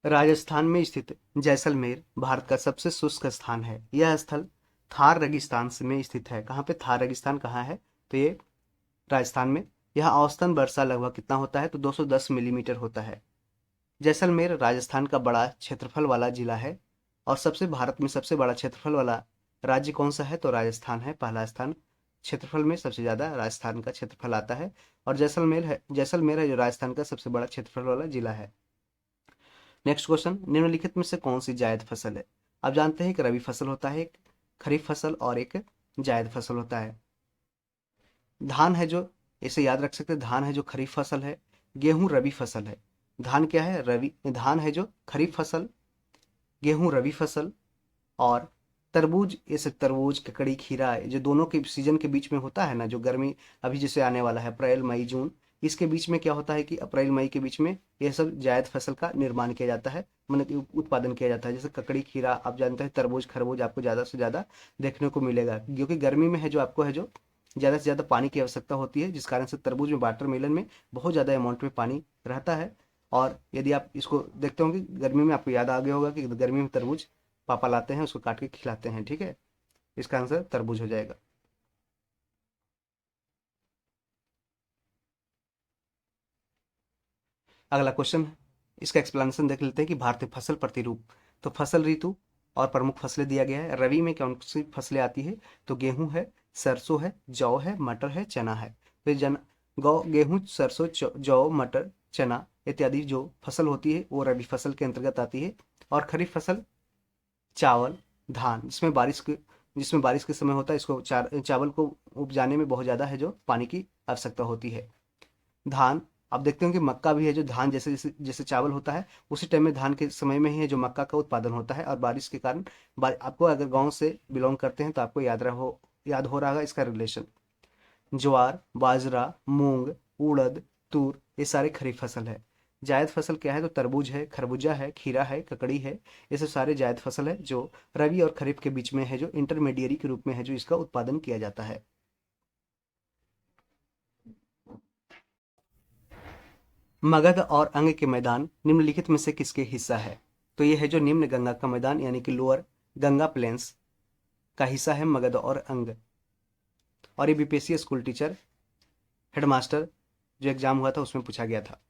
राजस्थान में स्थित जैसलमेर भारत का सबसे शुष्क स्थान है। यह स्थल थार रेगिस्तान में स्थित है। कहाँ पे? थार रेगिस्तान कहाँ है? तो ये राजस्थान में। यहाँ औसतन वर्षा लगभग कितना होता है? तो 210 मिलीमीटर होता है। जैसलमेर राजस्थान का बड़ा क्षेत्रफल वाला जिला है। और सबसे भारत में सबसे बड़ा क्षेत्रफल वाला राज्य कौन सा है? तो राजस्थान है पहला स्थान। क्षेत्रफल में सबसे ज्यादा राजस्थान का क्षेत्रफल आता है। और जैसलमेर है जो राजस्थान का सबसे बड़ा क्षेत्रफल वाला जिला है। नेक्स्ट क्वेश्चन, निम्नलिखित में से कौन सी जायद फसल है? आप जानते हैं कि रबी फसल होता है एक, खरीफ फसल और एक जायद फसल होता है। धान है जो, इसे याद रख सकते हैं, धान है जो खरीफ फसल है। गेहूं रबी फसल है। धान क्या है? रबी। धान है जो खरीफ फसल, गेहूं रबी फसल। और तरबूज, जैसे तरबूज, ककड़ी, खीरा, जो दोनों के सीजन के बीच में होता है ना, जो गर्मी अभी जैसे आने वाला है अप्रैल मई जून, इसके बीच में क्या होता है कि अप्रैल मई के बीच में यह सब जायद फसल का निर्माण किया जाता है, मतलब कि उत्पादन किया जाता है। जैसे ककड़ी, खीरा, आप जानते हैं तरबूज, खरबूज आपको ज़्यादा से ज़्यादा देखने को मिलेगा, क्योंकि गर्मी में है जो आपको है जो ज़्यादा से ज़्यादा पानी की आवश्यकता होती है, जिस कारण से तरबूज में, वाटरमेलन में बहुत ज़्यादा अमाउंट में पानी रहता है। और यदि आप इसको देखते होंगे गर्मी में, आपको याद आ गया होगा कि गर्मी में तरबूज पापा लाते हैं, उसको काट के खिलाते हैं। ठीक है, इसका आंसर तरबूज हो जाएगा। अगला क्वेश्चन है, इसका एक्सप्लेनेशन देख लेते हैं कि भारतीय फसल प्रतिरूप। तो फसल ऋतु और प्रमुख फसलें दिया गया है। रवि में कौन सी फसलें आती है? तो गेहूं है, सरसों है, जौ है, मटर है, चना है। तो गेहूं, सरसों, जौ, मटर, चना इत्यादि जो फसल होती है वो रबी फसल के अंतर्गत आती है। और खरीफ फसल चावल, धान, जिसमें बारिश के समय होता है, इसको चावल को उपजाने में बहुत ज़्यादा है जो पानी की आवश्यकता होती है। धान, आप देखते हो कि मक्का भी है जो धान जैसे जैसे जैसे चावल होता है उसी टाइम में धान के समय में ही है जो मक्का का उत्पादन होता है। और बारिश के कारण आपको अगर गांव से बिलोंग करते हैं तो आपको याद हो रहा होगा इसका रिलेशन। ज्वार, बाजरा, मूंग, उड़द, तूर ये सारे खरीफ फसल है। जायद फसल क्या है? तो तरबूज है, खरबूजा है, खीरा है, ककड़ी है। ये सब सारे जायद फसल है जो रबी और खरीफ के बीच में है, जो इंटरमीडिएरी के रूप में है जो इसका उत्पादन किया जाता है। मगध और अंग के मैदान निम्नलिखित में से किसके हिस्सा है? तो ये है जो निम्न गंगा का मैदान, यानी कि लोअर गंगा प्लेन्स का हिस्सा है मगध और अंग। और ये बीपीएससी स्कूल टीचर, हेडमास्टर जो एग्जाम हुआ था उसमें पूछा गया था,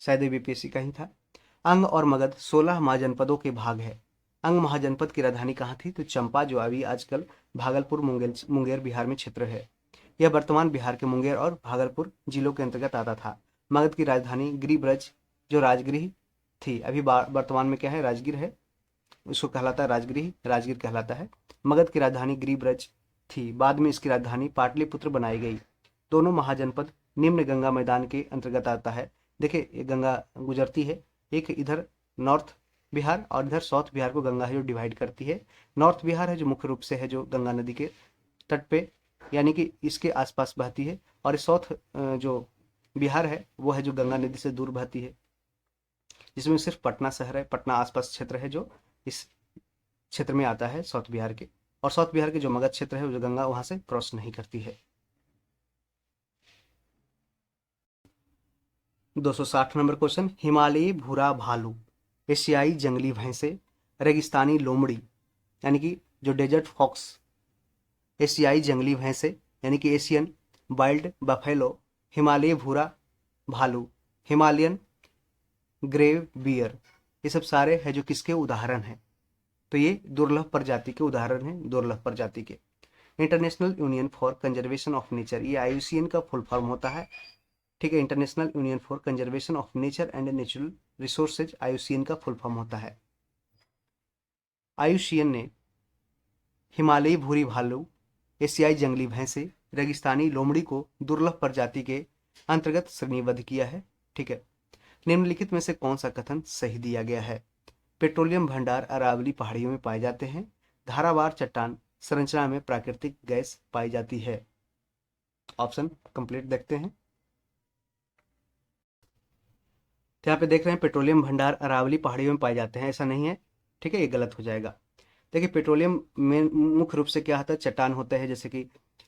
शायद ये बीपीएससी का ही था। अंग और मगध 16 महाजनपदों के भाग है। अंग महाजनपद की राजधानी कहाँ थी? तो चंपा, जो अभी आजकल भागलपुर, मुंगेर बिहार में क्षेत्र है। यह वर्तमान बिहार के मुंगेर और भागलपुर जिलों के अंतर्गत आता था। मगध की राजधानी गिरिब्रज जो राजगृह थी, अभी वर्तमान में क्या है? राजगीर है, उसको कहलाता है राजगृह, राजगीर कहलाता है। मगध की राजधानी गिरिब्रज थी, बाद में इसकी राजधानी पाटलिपुत्र बनाई गई। दोनों महाजनपद निम्न गंगा मैदान के अंतर्गत आता है। देखिए ये गंगा गुजरती है, एक इधर नॉर्थ बिहार और इधर साउथ बिहार को गंगा है जो डिवाइड करती है। नॉर्थ बिहार है जो मुख्य रूप से है जो गंगा नदी के तट पे, यानी कि इसके आसपास बहती है। और साउथ जो बिहार है वो है जो गंगा नदी से दूर बहती है, जिसमें सिर्फ पटना शहर है, पटना आसपास क्षेत्र है जो इस क्षेत्र में आता है साउथ बिहार के। और साउथ बिहार के जो मगध क्षेत्र है वो जो गंगा वहां से क्रॉस नहीं करती है। 260 नंबर क्वेश्चन, हिमालयी भूरा भालू, एशियाई जंगली भैंसे, रेगिस्तानी लोमड़ी यानी कि जो डेजर्ट फॉक्स, एशियाई जंगली भैंसे यानी कि एशियन वाइल्ड बफेलो, हिमालयी भूरा भालू, हिमालयन ग्रेव बियर, ये सब सारे है जो किसके उदाहरण हैं? तो ये दुर्लभ प्रजाति के उदाहरण हैं, दुर्लभ प्रजाति के। International union for conservation of nature, ये आईयूसीएन का फुल फॉर्म होता है। ठीक है। International union for conservation of nature and natural resources, IUCN का फुल फॉर्म होता है। IUCN ने हिमालयी भूरी भालू, एशियाई जंगली भैंसे, रेगिस्तानी लोमड़ी को दुर्लभ प्रजाति के अंतर्गत श्रेणीबद्ध किया है। ठीक है। निम्नलिखित में से कौन सा कथन सही दिया गया है? पेट्रोलियम भंडार अरावली पहाड़ियों में पाए जाते हैं। धारावार चट्टान संरचना में प्राकृतिक गैस पाई जाती है। ऑप्शन कंप्लीट देखते हैं। तो यहाँ पे देख रहे हैं पेट्रोलियम भंडार अरावली पहाड़ियों में पाए जाते हैं, ऐसा नहीं है। ठीक है, ये गलत हो जाएगा। देखिए पेट्रोलियम में मुख्य रूप से क्या होता है, चट्टान होते हैं, जैसे कि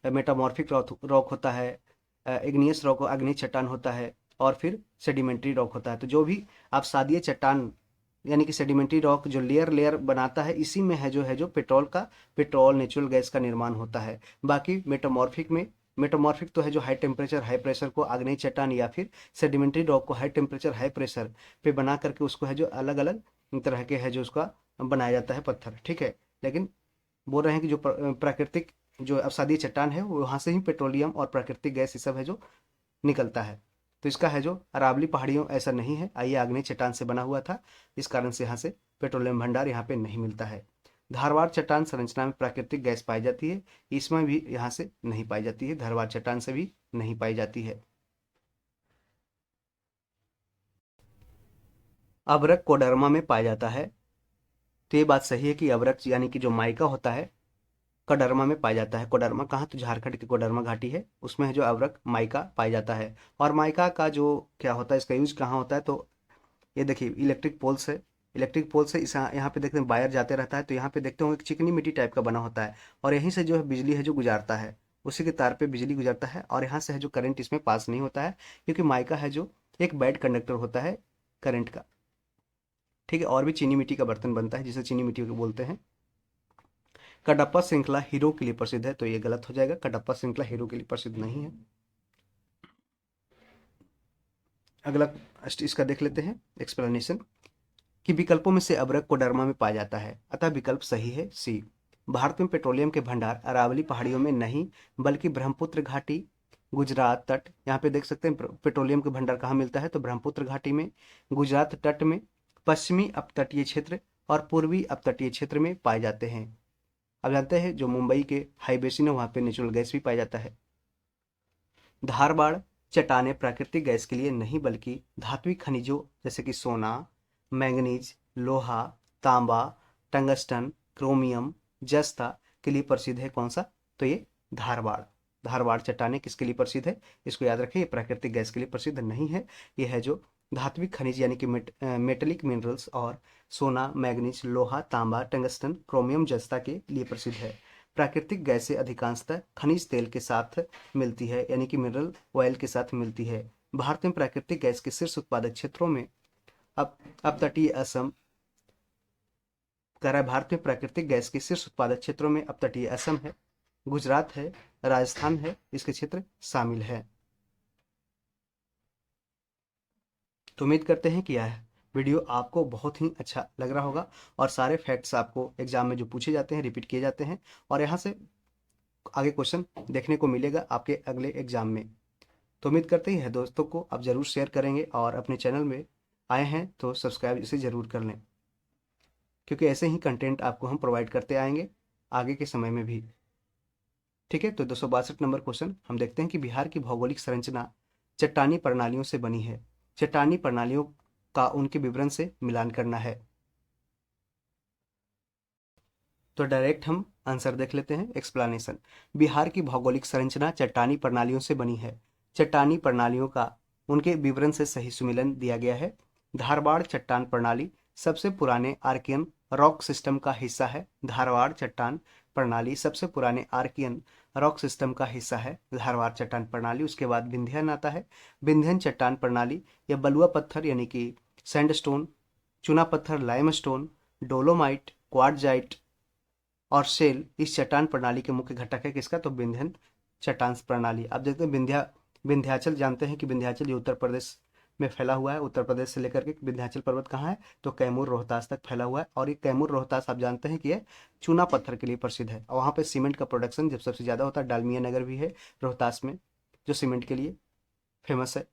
मेटामॉर्फिक रॉक होता है, इग्नियस रॉक अग्नि चट्टान होता है, और फिर सेडिमेंट्री रॉक होता है। तो जो भी आप सादीय चट्टान यानी कि सेडिमेंट्री रॉक जो लेयर लेयर बनाता है, इसी में है जो पेट्रोल नेचुरल गैस का निर्माण होता है। बाकी मेटामॉर्फिक तो है जो हाई टेम्परेचर हाई प्रेशर को आग्नेय चट्टान या फिर सेडिमेंट्री रॉक को हाई टेम्परेचर हाई प्रेशर पे बना करके उसको है जो अलग अलग तरह के है जो उसका बनाया जाता है पत्थर। ठीक है। लेकिन बोल रहे हैं कि जो प्राकृतिक जो अवसादीय चट्टान है वो वहाँ से ही पेट्रोलियम और प्राकृतिक गैस ये सब है जो निकलता है। तो इसका है जो अरावली पहाड़ियों ऐसा नहीं है, आइए आग्नेय चट्टान से बना हुआ था, इस कारण से यहाँ से पेट्रोलियम भंडार यहाँ पे नहीं मिलता है। धारवाड़ चट्टान संरचना में प्राकृतिक गैस पाई जाती है, इसमें भी यहाँ से नहीं पाई जाती है, धारवाड़ चट्टान से भी नहीं पाई जाती है। अभ्रक कोडरमा में पाया जाता है। तो ये बात सही है कि अभ्रक यानी कि जो माइका होता है कोडरमा में पाया जाता है। कोडरमा कहाँ, तो झारखंड की कोडरमा घाटी है, उसमें है जो अभ्रक माइका पाया जाता है। और माइका का जो क्या होता है, इसका यूज कहाँ होता है, तो ये देखिए इलेक्ट्रिक पोल्स है। इलेक्ट्रिक पोल से इस यहाँ पे देखते हैं वायर जाते रहता है, तो यहाँ पे देखते होंगे एक चिकनी मिट्टी टाइप का बना होता है, और यहीं से जो है बिजली है जो गुजारता है, उसी के तार पे बिजली गुजरता है, और यहाँ से है जो करंट इसमें पास नहीं होता है, क्योंकि माइका है जो एक बैड कंडक्टर होता है करंट का। ठीक है। और भी चीनी मिट्टी का बर्तन बनता है जिसे चीनी मिट्टी को बोलते हैं। कडप्पा श्रृंखला हीरो के लिए प्रसिद्ध है, तो ये गलत हो जाएगा, कडप्पा श्रृंखला हीरो के लिए प्रसिद्ध नहीं है। अगला इसका देख लेते हैं एक्सप्लेनेशन कि विकल्पों में से अभ्रक कोडरमा में पाया जाता है, अतः विकल्प सही है सी। भारत में पेट्रोलियम के भंडार अरावली पहाड़ियों में नहीं बल्कि ब्रह्मपुत्र घाटी, गुजरात तट, यहाँ पे देख सकते हैं पेट्रोलियम के भंडार कहाँ मिलता है, तो ब्रह्मपुत्र घाटी में, गुजरात तट में, पश्चिमी अपतटीय क्षेत्र और पूर्वी अपतटीय क्षेत्र में पाए जाते हैं। अब जानते हैं जो मुंबई के हाई बेसिन है वहाँ पे नेचुरल गैस भी पाया जाता है। धारवाड़ चट्टानें प्राकृतिक गैस के लिए नहीं बल्कि धात्विक खनिजों जैसे कि सोना, मैंगनीज, लोहा, तांबा, टंगस्टन, क्रोमियम, जस्ता के लिए प्रसिद्ध है। कौन सा, तो ये धारवाड़। धारवाड़ चट्टानें किसके लिए प्रसिद्ध है, इसको याद रखें, ये प्राकृतिक गैस के लिए प्रसिद्ध नहीं है, ये है जो धात्विक खनिज यानी कि मेटेलिक मिनरल्स और सोना, मैंगनीज, लोहा, तांबा, टंगस्टन, क्रोमियम, जस्ता के लिए प्रसिद्ध है। प्राकृतिक गैसें अधिकांशतः खनिज तेल के साथ मिलती है यानी कि मिनरल ऑयल के साथ मिलती है। भारत में प्राकृतिक गैस के शीर्ष उत्पादक क्षेत्रों में अब तटीय असम कह रहा है, भारत में प्राकृतिक गैस के शीर्ष उत्पादक क्षेत्रों में अब तटीय असम है, गुजरात है, राजस्थान है, इसके क्षेत्र शामिल है। तो उम्मीद करते हैं कि यह वीडियो आपको बहुत ही अच्छा लग रहा होगा और सारे फैक्ट्स आपको एग्जाम में जो पूछे जाते हैं रिपीट किए जाते हैं, और यहाँ से आगे क्वेश्चन देखने को मिलेगा आपके अगले एग्जाम में। तो उम्मीद करते हैं दोस्तों को आप ज़रूर शेयर करेंगे और अपने चैनल में आए हैं तो सब्सक्राइब इसे ज़रूर कर लें, क्योंकि ऐसे ही कंटेंट आपको हम प्रोवाइड करते आएंगे आगे के समय में भी। ठीक है। तो 262 नंबर क्वेश्चन हम देखते हैं कि बिहार की भौगोलिक संरचना चट्टानी प्रणालियों से बनी है, चट्टानी प्रणालियों का उनके विवरण से मिलान करना है। तो डायरेक्ट हम आंसर देख लेते हैं। एक्सप्लेनेशन, बिहार की भौगोलिक संरचना चट्टानी प्रणालियों से बनी है, चट्टानी प्रणालियों का उनके विवरण से सही सुमिलन दिया गया है। धारवाड़ चट्टान प्रणाली सबसे पुराने आर्कियन रॉक सिस्टम का हिस्सा है। धारवाड़ चट्टान प्रणाली सबसे पुराने आर्कियन रॉक सिस्टम का हिस्सा है, धारवाड़ चट्टान प्रणाली। उसके बाद विंध्यन आता है। विंध्यन चट्टान प्रणाली या बलुआ पत्थर यानी कि सैंडस्टोन, चूना पत्थर लाइमस्टोन, डोलोमाइट, क्वार्टजाइट और शेल इस चट्टान प्रणाली के मुख्य घटक है। किसका, तो विंध्यन चट्टान प्रणाली। अब देखते हैं विंध्याचल, जानते हैं कि विंध्याचल ये उत्तर प्रदेश में फैला हुआ है। उत्तर प्रदेश से लेकर के विंध्याचल पर्वत कहाँ है, तो कैमूर रोहतास तक फैला हुआ है, और ये कैमूर रोहतास आप जानते हैं कि ये चूना पत्थर के लिए प्रसिद्ध है, और वहाँ पे सीमेंट का प्रोडक्शन जब सबसे ज़्यादा होता है। डालमिया नगर भी है रोहतास में जो सीमेंट के लिए फेमस है।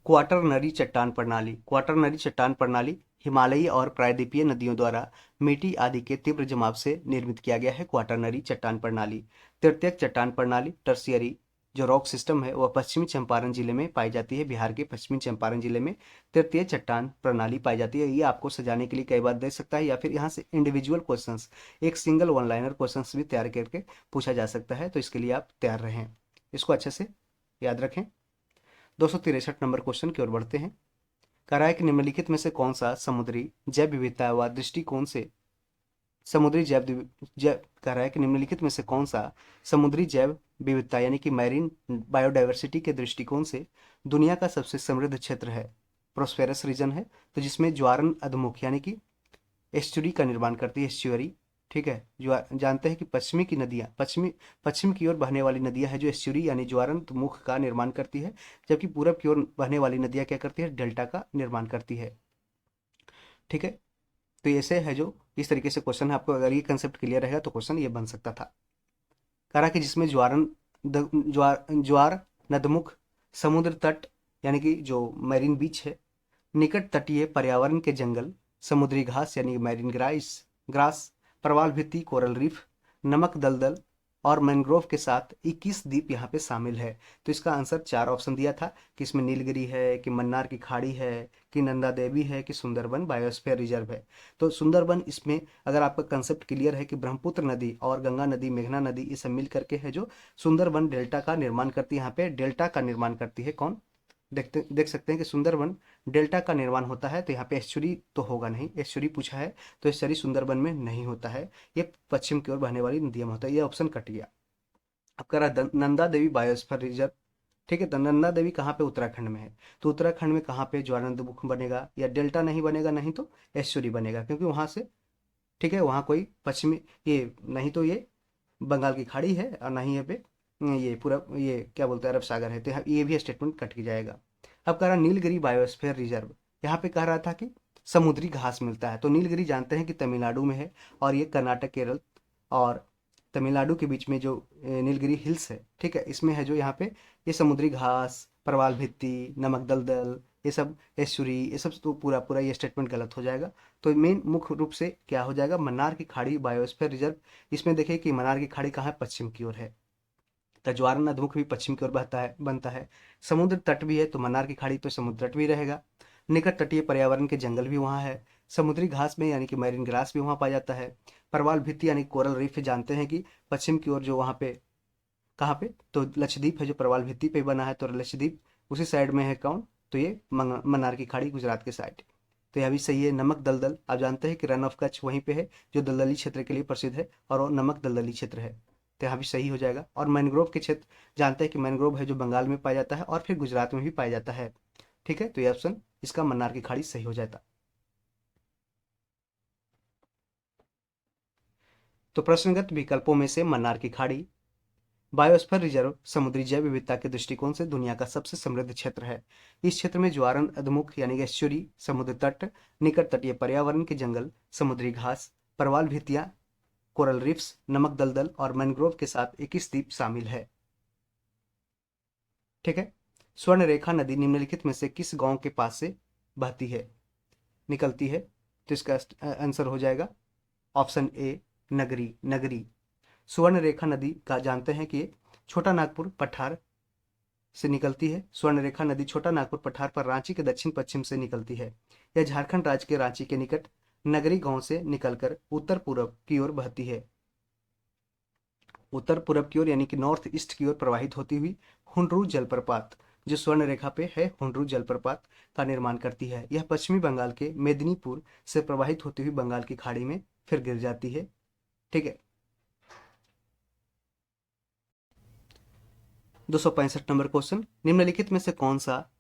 क्वाटरनरी चट्टान प्रणाली। क्वाटरनरी चट्टान प्रणाली हिमालयी और प्रायद्वीपीय नदियों द्वारा मिट्टी आदि के तीव्र जमाव से निर्मित किया गया है क्वाटरनरी चट्टान प्रणाली। तृतीयक चट्टान प्रणाली टर्शियरी जो रॉक सिस्टम है वह पश्चिमी चंपारण जिले में पाई जाती है। बिहार के पश्चिमी चंपारण जिले में तृतीय चट्टान प्रणाली पाई जाती है। ये आपको सजाने के लिए कई बार दे सकता है या फिर यहाँ से इंडिविजुअल क्वेश्चंस, एक सिंगल वन लाइनर क्वेश्चंस भी तैयार करके पूछा जा सकता है, तो इसके लिए आप तैयार रहें, इसको अच्छे से याद रखें। 263 नंबर क्वेश्चन की ओर बढ़ते हैं। कह रहा है कि निम्नलिखित में से कौन सा समुद्री जैव विविधता व दृष्टिकोण से समुद्री जैव जैव कह रहा है कि निम्नलिखित में से कौन सा समुद्री जैव विविधता यानी कि मैरीन बायोडाइवर्सिटी के दृष्टिकोण से दुनिया का सबसे समृद्ध क्षेत्र है, प्रोस्पेरस रीजन है। तो जिसमें ज्वारन अधमुख यानी कि एस्चुरी का निर्माण करती है, एस्चुअरी। ठीक है, जो जानते हैं कि पश्चिमी की नदियाँ पश्चिम की ओर बहने वाली नदियाँ है जो एस्चुरी यानी ज्वारंत मुख का निर्माण करती है, जबकि पूरब की ओर बहने वाली नदियाँ क्या करती है, डेल्टा का निर्माण करती है। ठीक है, तो ऐसे है जो इस तरीके से क्वेश्चन है। आपको अगर ये कंसेप्ट क्लियर रहेगा तो क्वेश्चन ये बन सकता था। कह रहा कि जिसमें ज्वार नदमुख समुद्र तट यानी कि जो मैरीन बीच है, निकट तटीय पर्यावरण के जंगल, समुद्री घास यानी मैरीन ग्रास, प्रवाल भित्ति कोरल रीफ, नमक दलदल और मैंग्रोव के साथ 21 द्वीप यहाँ पे शामिल है। तो इसका आंसर 4 ऑप्शन दिया था कि इसमें नीलगिरी है, कि मन्नार की खाड़ी है, कि नंदा देवी है, कि सुंदरबन बायोस्फीयर रिजर्व है। तो सुंदरबन इसमें अगर आपका कंसेप्ट क्लियर है कि ब्रह्मपुत्र नदी और गंगा नदी, मेघना नदी, ये सब मिल करके है जो सुंदरबन डेल्टा का निर्माण करती है। यहाँ पे डेल्टा का निर्माण करती है कौन, देख सकते हैं कि सुंदरबन डेल्टा का निर्माण होता है। तो यहाँ पे एस्चुरी तो होगा नहीं, एस्चुरी पूछा है तो एस्चुरी सुंदरबन में नहीं होता है, ये पश्चिम की ओर बहने वाली नदियों में होता है। ये ऑप्शन कट गया। अब कह रहा नंदा देवी बायोस्फीयर रिजर्व। ठीक है, तो नंदा देवी कहाँ पे, उत्तराखंड में है। तो उत्तराखंड में कहाँ पे ज्वारंदमुख बनेगा, या डेल्टा नहीं बनेगा, नहीं तो एस्चुरी बनेगा, क्योंकि वहां से ठीक है वहाँ कोई पश्चिमी ये नहीं तो ये बंगाल की खाड़ी है और नहीं है पे ये पूरा ये क्या बोलते हैं अरब सागर है। तो ये भी स्टेटमेंट कट के जाएगा। अब कह रहा नीलगिरी बायोस्फीयर रिजर्व, यहाँ पे कह रहा था कि समुद्री घास मिलता है। तो नीलगिरी जानते हैं कि तमिलनाडु में है और ये कर्नाटक, केरल और तमिलनाडु के बीच में जो नीलगिरी हिल्स है, ठीक है, इसमें है जो यहाँ पे ये समुद्री घास, प्रवाल भित्ति, नमक दलदल, ये सब एस्चुरी, ये सब तो पूरा पूरा ये स्टेटमेंट गलत हो जाएगा। तो मेन मुख्य रूप से क्या हो जाएगा, मन्नार की खाड़ी बायोस्फीयर रिजर्व। इसमें देखिए कि मन्नार की खाड़ी कहाँ है, पश्चिम की ओर है। तजवारन अधमुख भी पश्चिम की ओर बनता है। समुद्र तट भी है तो मन्नार की खाड़ी पे समुद्र तट भी रहेगा। निकट तटीय पर्यावरण के जंगल भी वहाँ है। समुद्री घास में यानी कि मैरीन ग्रास भी वहाँ पाया जाता है। प्रवाल भित्ति यानी कोरल रीफ जानते हैं कि पश्चिम की ओर जो वहाँ पे कहाँ पे, तो लक्षद्वीप है जो प्रवाल भित्ति पे बना है, तो लक्षद्वीप उसी साइड में है कौन, तो ये मन्नार की खाड़ी गुजरात के साइड। तो यह भी सही है। नमक दलदल आप जानते हैं कि रन ऑफ कच्छ वहीं पे है जो दलदली क्षेत्र के लिए प्रसिद्ध है और वो नमक दलदली क्षेत्र है, तो यहाँ भी सही हो जाएगा। और मैंग्रोव के क्षेत्र जानते हैं कि मैंग्रोव है जो बंगाल में पाया जाता है और फिर गुजरात में भी पाया जाता है। ठीक है, तो ये ऑप्शन इसका मन्नार की खाड़ी सही हो जाता। तो प्रश्नगत विकल्पों में से मन्नार की खाड़ी बायोस्फीयर रिजर्व समुद्री जैव विविधता के दृष्टिकोण से दुनिया का सबसे समृद्ध क्षेत्र है। इस क्षेत्र में ज्वारन अधमुख यानी कि एस्चुरी, समुद्र तट, निकट तटीय पर्यावरण के जंगल, समुद्री घास, प्रवाल भित्तियां, कोरल रीफ्स, नमक दलदल और मैंग्रोव के साथ 21 द्वीप शामिल है। ठीक है, स्वर्ण रेखा नदी निम्नलिखित में से किस गांव के पास से बहती है, निकलती है, तो इसका आंसर हो जाएगा ऑप्शन ए नगरी। नगरी स्वर्ण रेखा नदी का जानते हैं कि छोटा नागपुर पठार से निकलती है। स्वर्ण रेखा नदी छोटा नागपुर पठार पर रांची के दक्षिण पश्चिम से निकलती है। यह झारखंड राज्य के रांची के निकट नगरी गांव से निकलकर उत्तर पूर्व की ओर बहती है। उत्तर पूर्व की ओर यानी कि नॉर्थ ईस्ट की ओर प्रवाहित होती हुई हुंड्रू जलप्रपात जो स्वर्ण रेखा पे है, हुंड्रू जलप्रपात का निर्माण करती है। यह पश्चिमी बंगाल के मेदिनीपुर से प्रवाहित होती हुई बंगाल की खाड़ी में फिर गिर जाती है। ठीक है, 265 नंबर क्वेश्चन, निम्नलिखित में से कौन सा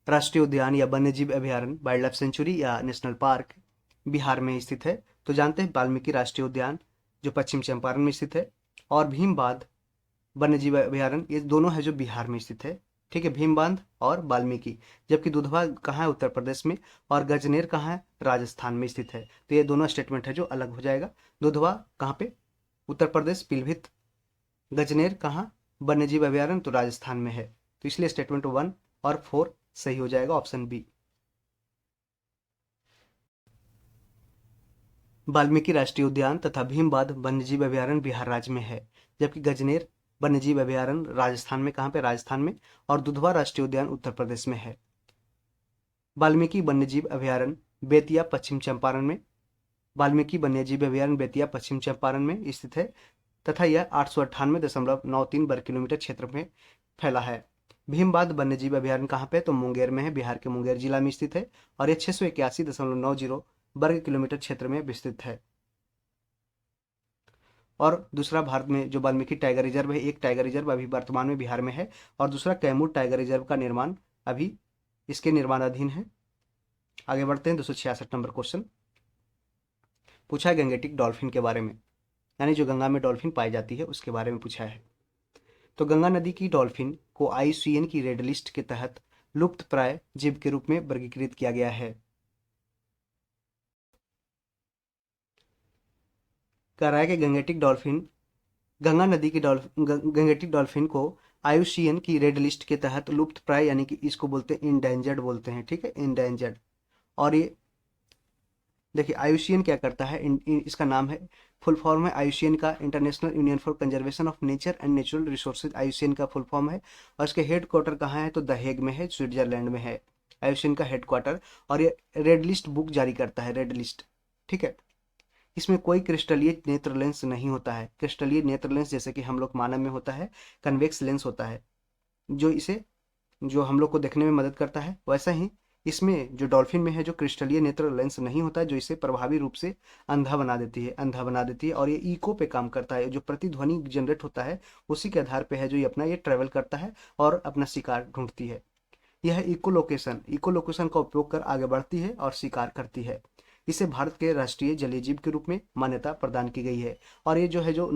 राष्ट्रीय उद्यान या वन्यजीव अभयारण्य वाइल्ड लाइफ सेंचुरी या नेशनल पार्क बिहार में स्थित है। तो जानते हैं वाल्मीकि राष्ट्रीय उद्यान जो पश्चिम चंपारण में स्थित है और भीमबांध वन्यजीव अभयारण्य, ये दोनों है जो बिहार में स्थित है। ठीक है, भीमबांध और वाल्मीकि। जबकि दुधवा कहाँ है, उत्तर प्रदेश में, और गजनेर कहाँ है, राजस्थान में स्थित है। तो ये दोनों स्टेटमेंट है जो अलग हो जाएगा। दुधवा कहाँ पे, उत्तर प्रदेश पीलीभीत। गजनेर कहाँ, वन्यजीव अभयारण्य तो राजस्थान में है। तो इसलिए स्टेटमेंट 1 और 4 सही हो जाएगा ऑप्शन बी। वाल्मीकि राष्ट्रीय उद्यान तथा भीमबाध वन्यजीव अभयारण्य बिहार राज्य में है, जबकि गजनेर वन्यजीव अभयारण्य राजस्थान में, कहाँ पे, राजस्थान में, और दुधवा राष्ट्रीय उद्यान उत्तर प्रदेश में है। वाल्मीकि वन्यजीव अभयारण्य बेतिया पश्चिम चंपारण में, वाल्मीकि वन्यजीव अभयारण्य बेतिया पश्चिम चंपारण में स्थित है तथा यह 898.93 वर्ग किलोमीटर क्षेत्र में फैला है। भीमबाध वन्यजीव अभयारण्य कहाँ पे, तो मुंगेर में है, बिहार के मुंगेर जिला में स्थित है और ये 681.90 वर्ग किलोमीटर क्षेत्र में विस्तृत है। और दूसरा भारत में जो वाल्मीकि टाइगर रिजर्व है, एक टाइगर रिजर्व अभी वर्तमान में बिहार में है और दूसरा कैमूर टाइगर रिजर्व का निर्माण अभी इसके निर्माणाधीन है। आगे बढ़ते हैं 266 नंबर क्वेश्चन। पूछा है गंगेटिक डॉल्फिन के बारे में, यानी जो गंगा में डॉल्फिन पाई जाती है उसके बारे में पूछा है। तो गंगा नदी की डॉल्फिन को IUCN की रेड लिस्ट के तहत लुप्त प्राय जीव के रूप में वर्गीकृत किया गया है। कह रहा है कि गंगेटिक डॉल्फिन को IUCN की रेड लिस्ट के तहत लुप्त प्राय, यानी कि इसको बोलते हैं इंडेंजर्ड बोलते हैं, ठीक है, इंडेंजर्ड। और ये देखिए IUCN क्या करता है, इसका नाम है, फुल फॉर्म है IUCN का, international union for conservation of nature and natural resources, IUCN का फुल फॉर्म है। और इसके हेड क्वार्टर कहाँ है, तो द हेग में है, स्विट्जरलैंड में है IUCN का हेड क्वार्टर। और ये रेड लिस्ट बुक जारी करता है, रेड लिस्ट, ठीक है। इसमें कोई क्रिस्टलीय नेत्र लेंस नहीं होता है। क्रिस्टलीय नेत्र लेंस जैसे कि हम लोग मानव में होता है, कन्वेक्स लेंस होता है जो इसे, जो हम लोग को देखने में मदद करता है, वैसा ही इसमें जो डॉल्फिन में है जो क्रिस्टलीय नेत्र लेंस नहीं होता है, जो इसे प्रभावी रूप से अंधा बना देती है। और ये इको पे काम करता है, जो प्रतिध्वनि जनरेट होता है उसी के आधार पे है जो ये अपना ये ट्रेवल करता है और अपना शिकार ढूंढती है। यह इकोलोकेशन का उपयोग कर आगे बढ़ती है और शिकार करती है। इसे भारत के राष्ट्रीय जलीय जीव के रूप में मान्यता प्रदान की गई है। और ये जो है, जो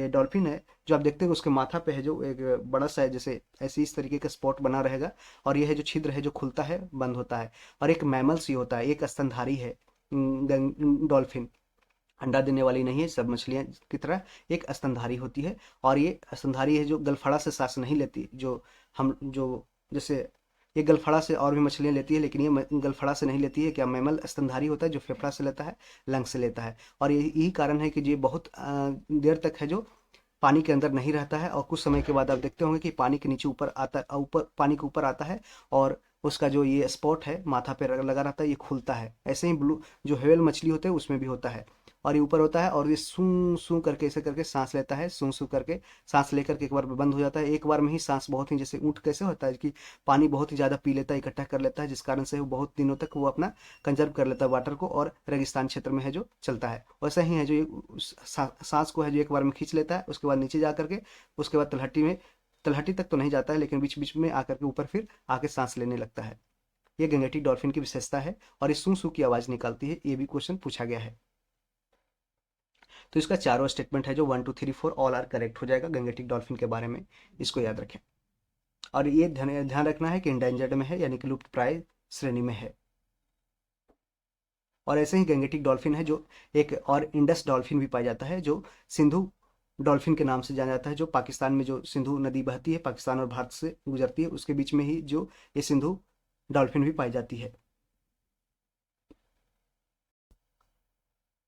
डॉल्फिन है, जो आप देखते हैं उसके माथा पे है जो एक बड़ा सा है, जैसे ऐसे इस तरीके का स्पॉट बना रहेगा और ये है जो छिद्र है जो खुलता है बंद होता है। और एक मैमल्स ही होता है, एक स्तनधारी है डॉल्फिन, अंडा देने वाली नहीं है, सब मछलियां की तरह एक स्तनधारी होती है। और ये स्तनधारी है जो गलफड़ा से सांस नहीं लेती, जो हम जो जैसे ये गलफड़ा से और भी मछलियां लेती है, लेकिन ये गलफड़ा से नहीं लेती है। क्या, मैमल स्तनधारी होता है जो फेफड़ा से लेता है, लंग से लेता है। और यही कारण है कि ये बहुत देर तक है जो पानी के अंदर नहीं रहता है और कुछ समय के बाद आप देखते होंगे कि पानी के नीचे ऊपर आता है, ऊपर पानी के ऊपर आता है और उसका जो ये स्पॉट है माथा पे लगा रहता है, ये खुलता है। ऐसे ही ब्लू जो व्हेल मछली होते हैं उसमें भी होता है और ये ऊपर होता है और ये सूं सूं करके ऐसे करके सांस लेता है, सूं सूं करके सांस लेकर के एक बार बंद हो जाता है। एक बार में ही सांस बहुत ही, जैसे ऊँट कैसे होता है कि पानी बहुत ही ज़्यादा पी लेता है, इकट्ठा कर लेता है, जिस कारण से वो बहुत दिनों तक वो अपना कंजर्व कर लेता है वाटर को और रेगिस्तान क्षेत्र में है जो चलता है। वैसा ही है जो ये सांस को है जो एक बार में खींच लेता है, उसके बाद नीचे जा करके, उसके बाद तलहटी तक तो नहीं जाता है, लेकिन बीच बीच में आकर के ऊपर फिर आके सांस लेने लगता है। ये गंगेटिक डॉल्फिन की विशेषता है और ये सूं सूं की आवाज निकालती है। ये भी क्वेश्चन पूछा गया है। तो इसका चारों स्टेटमेंट है जो 1 2 3 4 ऑल आर करेक्ट हो जाएगा गंगेटिक डॉल्फिन के बारे में, इसको याद रखें। और ये ध्यान रखना है कि इंडेंजर्ड में है, यानी कि लुप्त प्राय श्रेणी में है। और ऐसे ही गंगेटिक डॉल्फिन है जो एक और इंडस डॉल्फिन भी पाया जाता है, जो सिंधु डॉल्फिन के नाम से जाना जाता है, जो पाकिस्तान में जो सिंधु नदी बहती है, पाकिस्तान और भारत से गुजरती है, उसके बीच में ही जो ये सिंधु डॉल्फिन भी पाई जाती है।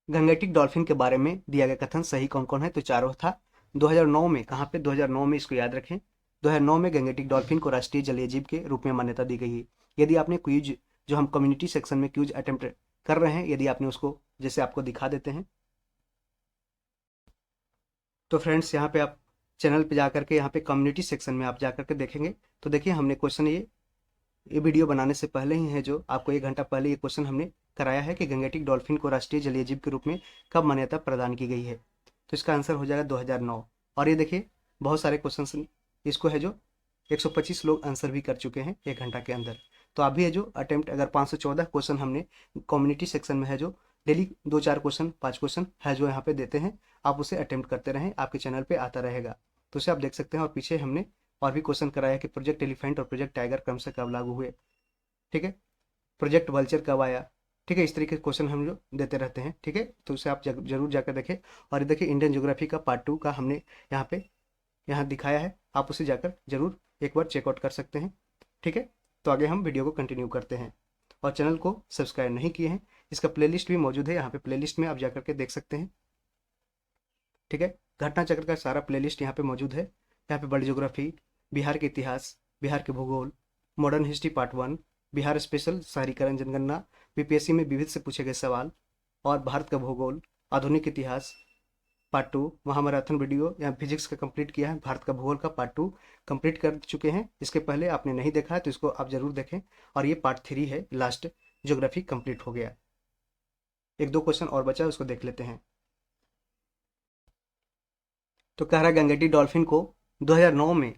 गंगेटिक डॉल्फिन के बारे में दिया गया कथन सही कौन कौन है, तो चारों था। 2009 में, कहाँ पे, 2009 में, इसको याद रखें, 2009 में गंगेटिक डॉल्फिन को राष्ट्रीय जलीय जीव के रूप में मान्यता दी गई है। यदि आपने क्विज, जो हम कम्युनिटी सेक्शन में क्विज अटेम्प्ट कर रहे हैं, यदि आपने उसको, जैसे आपको दिखा देते हैं, तो फ्रेंड्स यहाँ पे आप चैनल पे जाकर के यहाँ पे कम्युनिटी सेक्शन में आप जाकर के देखेंगे तो देखिए हमने क्वेश्चन ये वीडियो बनाने से पहले ही है जो आपको 1 घंटा पहले ये क्वेश्चन हमने कराया है कि गंगेटिक डॉल्फिन को राष्ट्रीय जलीय जीव के रूप में कब मान्यता प्रदान की गई है। तो इसका आंसर हो जाएगा 2009। और ये देखिए बहुत सारे क्वेश्चन इसको है जो 125 लोग आंसर भी कर चुके हैं 1 घंटा के अंदर। तो आप भी है जो अटेम्प्ट, अगर 514 क्वेश्चन हमने कम्युनिटी सेक्शन में है जो डेली 2 4 क्वेश्चन 5 क्वेश्चन है जो यहाँ पे देते हैं, आप उसे अटेम्प्ट करते रहें, आपके चैनल पे आता रहेगा। तो उसे आप देख सकते हैं। और पीछे हमने और भी क्वेश्चन कराया कि प्रोजेक्ट एलिफेंट और प्रोजेक्ट टाइगर क्रम से कब लागू हुए, ठीक है, प्रोजेक्ट वल्चर कब आया, ठीक है। इस तरीके के क्वेश्चन हम जो देते रहते हैं, ठीक है। तो उसे आप जरूर जाकर देखें। और ये देखिए इंडियन ज्योग्राफी का पार्ट 2 का हमने यहाँ दिखाया है, आप उसे जाकर जरूर एक बार चेकआउट कर सकते हैं, ठीक है। तो आगे हम वीडियो को कंटिन्यू करते हैं। और चैनल को सब्सक्राइब नहीं किए हैं, इसका प्लेलिस्ट भी मौजूद है, यहाँ पे प्लेलिस्ट में आप जा करके देख सकते हैं। ठीक है, घटना चक्र का सारा प्लेलिस्ट यहाँ पे मौजूद है। यहाँ पे वर्ल्ड ज्योग्राफी, बिहार के इतिहास, बिहार के भूगोल, modern history part 1, Bihar special शहरीकरण जनगणना, बीपीएससी में विविध से पूछे गए सवाल, और भारत का भूगोल, आधुनिक इतिहास पार्ट 2, वहाँ मैराथन वीडियो यहाँ फिजिक्स का कंप्लीट किया है, भारत का भूगोल का पार्ट 2 कंप्लीट कर चुके हैं। इसके पहले आपने नहीं देखा है तो इसको आप जरूर देखें। और ये पार्ट 3 है, लास्ट ज्योग्राफी कंप्लीट हो गया। एक दो क्वेश्चन और बचा है, उसको देख लेते हैं। तो कह रहा है गंगेटी डॉल्फिन को 2009 में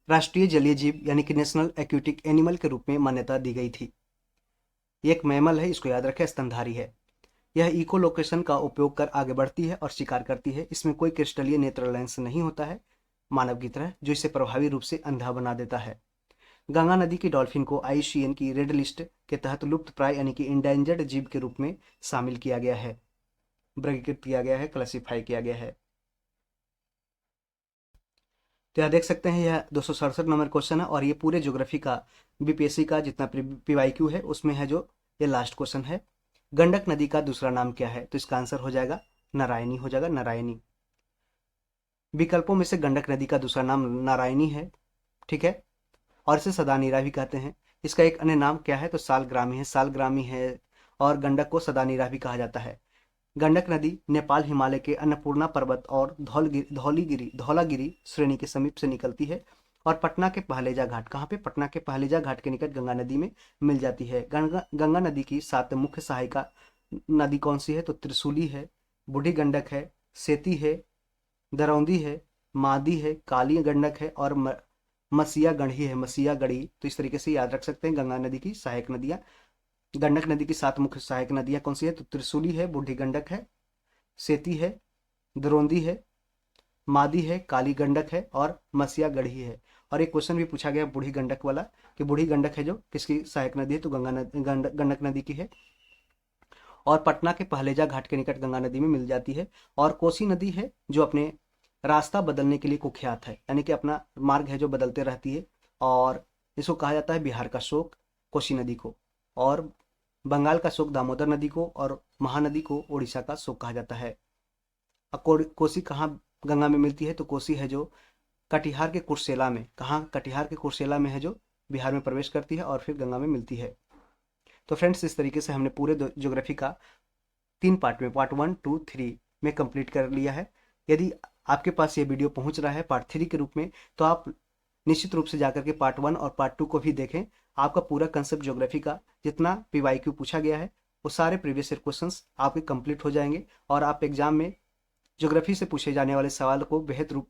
राष्ट्रीय जलीय जीव यानी कि नेशनल एक्वेटिक एनिमल के रूप में मान्यता दी गई थी। ये एक मैमल है, इसको याद रखें, स्तनधारी है। यह इको लोकेशन का उपयोग कर आगे बढ़ती है और शिकार करती है। इसमें कोई क्रिस्टलीय नेत्र लेंस नहीं होता है मानव की तरह, जो इसे प्रभावी रूप से अंधा बना देता है। गंगा नदी की डॉल्फिन को आईयूसीएन की रेड लिस्ट के तहत लुप्त प्राय यानी कि इंडेंजर्ड जीव के रूप में शामिल किया गया है, वर्गीकृत किया गया है, क्लासिफाई किया गया है। तो यह देख सकते हैं, यह 267 नंबर क्वेश्चन है और ये पूरे ज्योग्राफी का बीपीएससी का जितना पीवाईक्यू है उसमें है जो ये लास्ट क्वेश्चन है। गंडक नदी का दूसरा नाम क्या है? तो इसका आंसर हो जाएगा नारायणी, हो जाएगा नारायणी। विकल्पों में से गंडक नदी का दूसरा नाम नारायणी है, ठीक है, और इसे सदानीरा भी कहते हैं। इसका एक अन्य नाम क्या है? तो सालग्रामी है, सालग्रामी है। और गंडक को सदानीरा भी कहा जाता है। गंडक नदी नेपाल हिमालय के अन्नपूर्णा पर्वत और धौलागिरी श्रेणी के समीप से निकलती है और पटना के पहलेजा घाट, कहाँ पे? पटना के पहलेजा घाट के निकट गंगा नदी में मिल जाती है। गंगा नदी की 7 मुख्य सहायिका नदी कौन सी है? तो त्रिशूली है, बूढ़ी गंडक है, सेती है, दरौंदी है, मादी है, काली गंडक है और मसिया गढ़ी है, मसिया गढ़ी। तो इस तरीके से याद रख सकते हैं गंगा नदी की सहायक नदियां। गंडक नदी की 7 मुख्य सहायक नदियां कौन सी है? तो त्रिशूली है, बूढ़ी गंडक है, सेती है, दरौंदी है, मादी है, काली गंडक है और मसिया गढ़ी है। और एक क्वेश्चन भी पूछा गया बूढ़ी गंडक वाला कि बूढ़ी गंडक है जो किसकी सहायक नदी है? तो गंडक नदी की है और पटना के पहलेजा घाट के निकट गंगा नदी में मिल जाती है। और कोसी नदी है जो अपने रास्ता बदलने के लिए कुख्यात है, यानी कि अपना मार्ग है जो बदलते रहती है, और इसको कहा जाता है बिहार का शोक, कोसी नदी को। और बंगाल का शोक दामोदर नदी को और महानदी को उड़ीसा का शोक कहा जाता है। कोसी कहाँ गंगा में मिलती है? तो कोसी है जो कटिहार के कुर्सेला में, कहाँ? कटिहार के कुर्सेला में है जो बिहार में प्रवेश करती है और फिर गंगा में मिलती है। तो फ्रेंड्स, इस तरीके से हमने पूरे ज्योग्राफी का 3 पार्ट में, पार्ट 1, 2, 3 में कंप्लीट कर लिया है। यदि आपके पास ये वीडियो पहुंच रहा है पार्ट 3 के रूप में, तो आप निश्चित रूप से जाकर के पार्ट 1 और पार्ट 2 को भी देखें। आपका पूरा कंसेप्ट ज्योग्राफी का जितना पीवाईक्यू पूछा गया है वो सारे प्रीवियस ईयर क्वेश्चंस आपके कंप्लीट हो जाएंगे और आप एग्जाम में ज्योग्राफी से पूछे जाने वाले सवाल को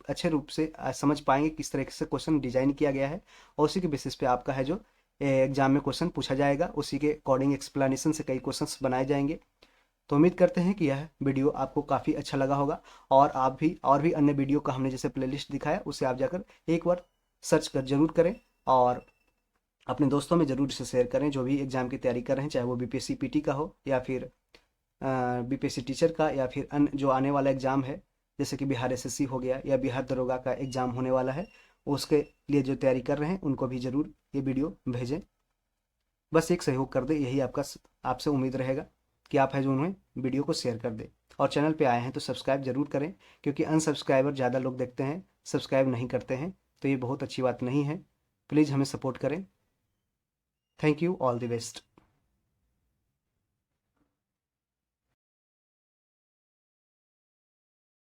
अच्छे रूप से समझ पाएंगे किस तरह से क्वेश्चन डिजाइन किया गया है। और उसी के बेसिस पे आपका है जो एग्जाम में क्वेश्चन पूछा जाएगा, उसी के अकॉर्डिंग एक्सप्लेनेशन से कई क्वेश्चंस बनाए जाएंगे। तो उम्मीद करते हैं कि यह वीडियो आपको काफ़ी अच्छा लगा होगा और आप भी और भी अन्य वीडियो का हमने जैसे प्लेलिस्ट दिखाया उसे आप जाकर एक बार सर्च कर जरूर करें और अपने दोस्तों में ज़रूर इसे शेयर करें जो भी एग्ज़ाम की तैयारी कर रहे हैं, चाहे वो बीपीएससी पीटी का हो या फिर बीपीएससी टीचर का या फिर अन्य जो आने वाला एग्ज़ाम है जैसे कि बिहार एसएससी हो गया या बिहार दरोगा का एग्ज़ाम होने वाला है, उसके लिए जो तैयारी कर रहे हैं उनको भी ज़रूर ये वीडियो भेजें। बस एक सहयोग कर दे, यही आपका आपसे उम्मीद रहेगा कि आप है जो उन्हें वीडियो को शेयर कर दे। और चैनल पे आए हैं तो सब्सक्राइब जरूर करें, क्योंकि अनसब्सक्राइबर ज़्यादा लोग देखते हैं, सब्सक्राइब नहीं करते हैं, तो ये बहुत अच्छी बात नहीं है। प्लीज़ हमें सपोर्ट करें। Thank you, all the best.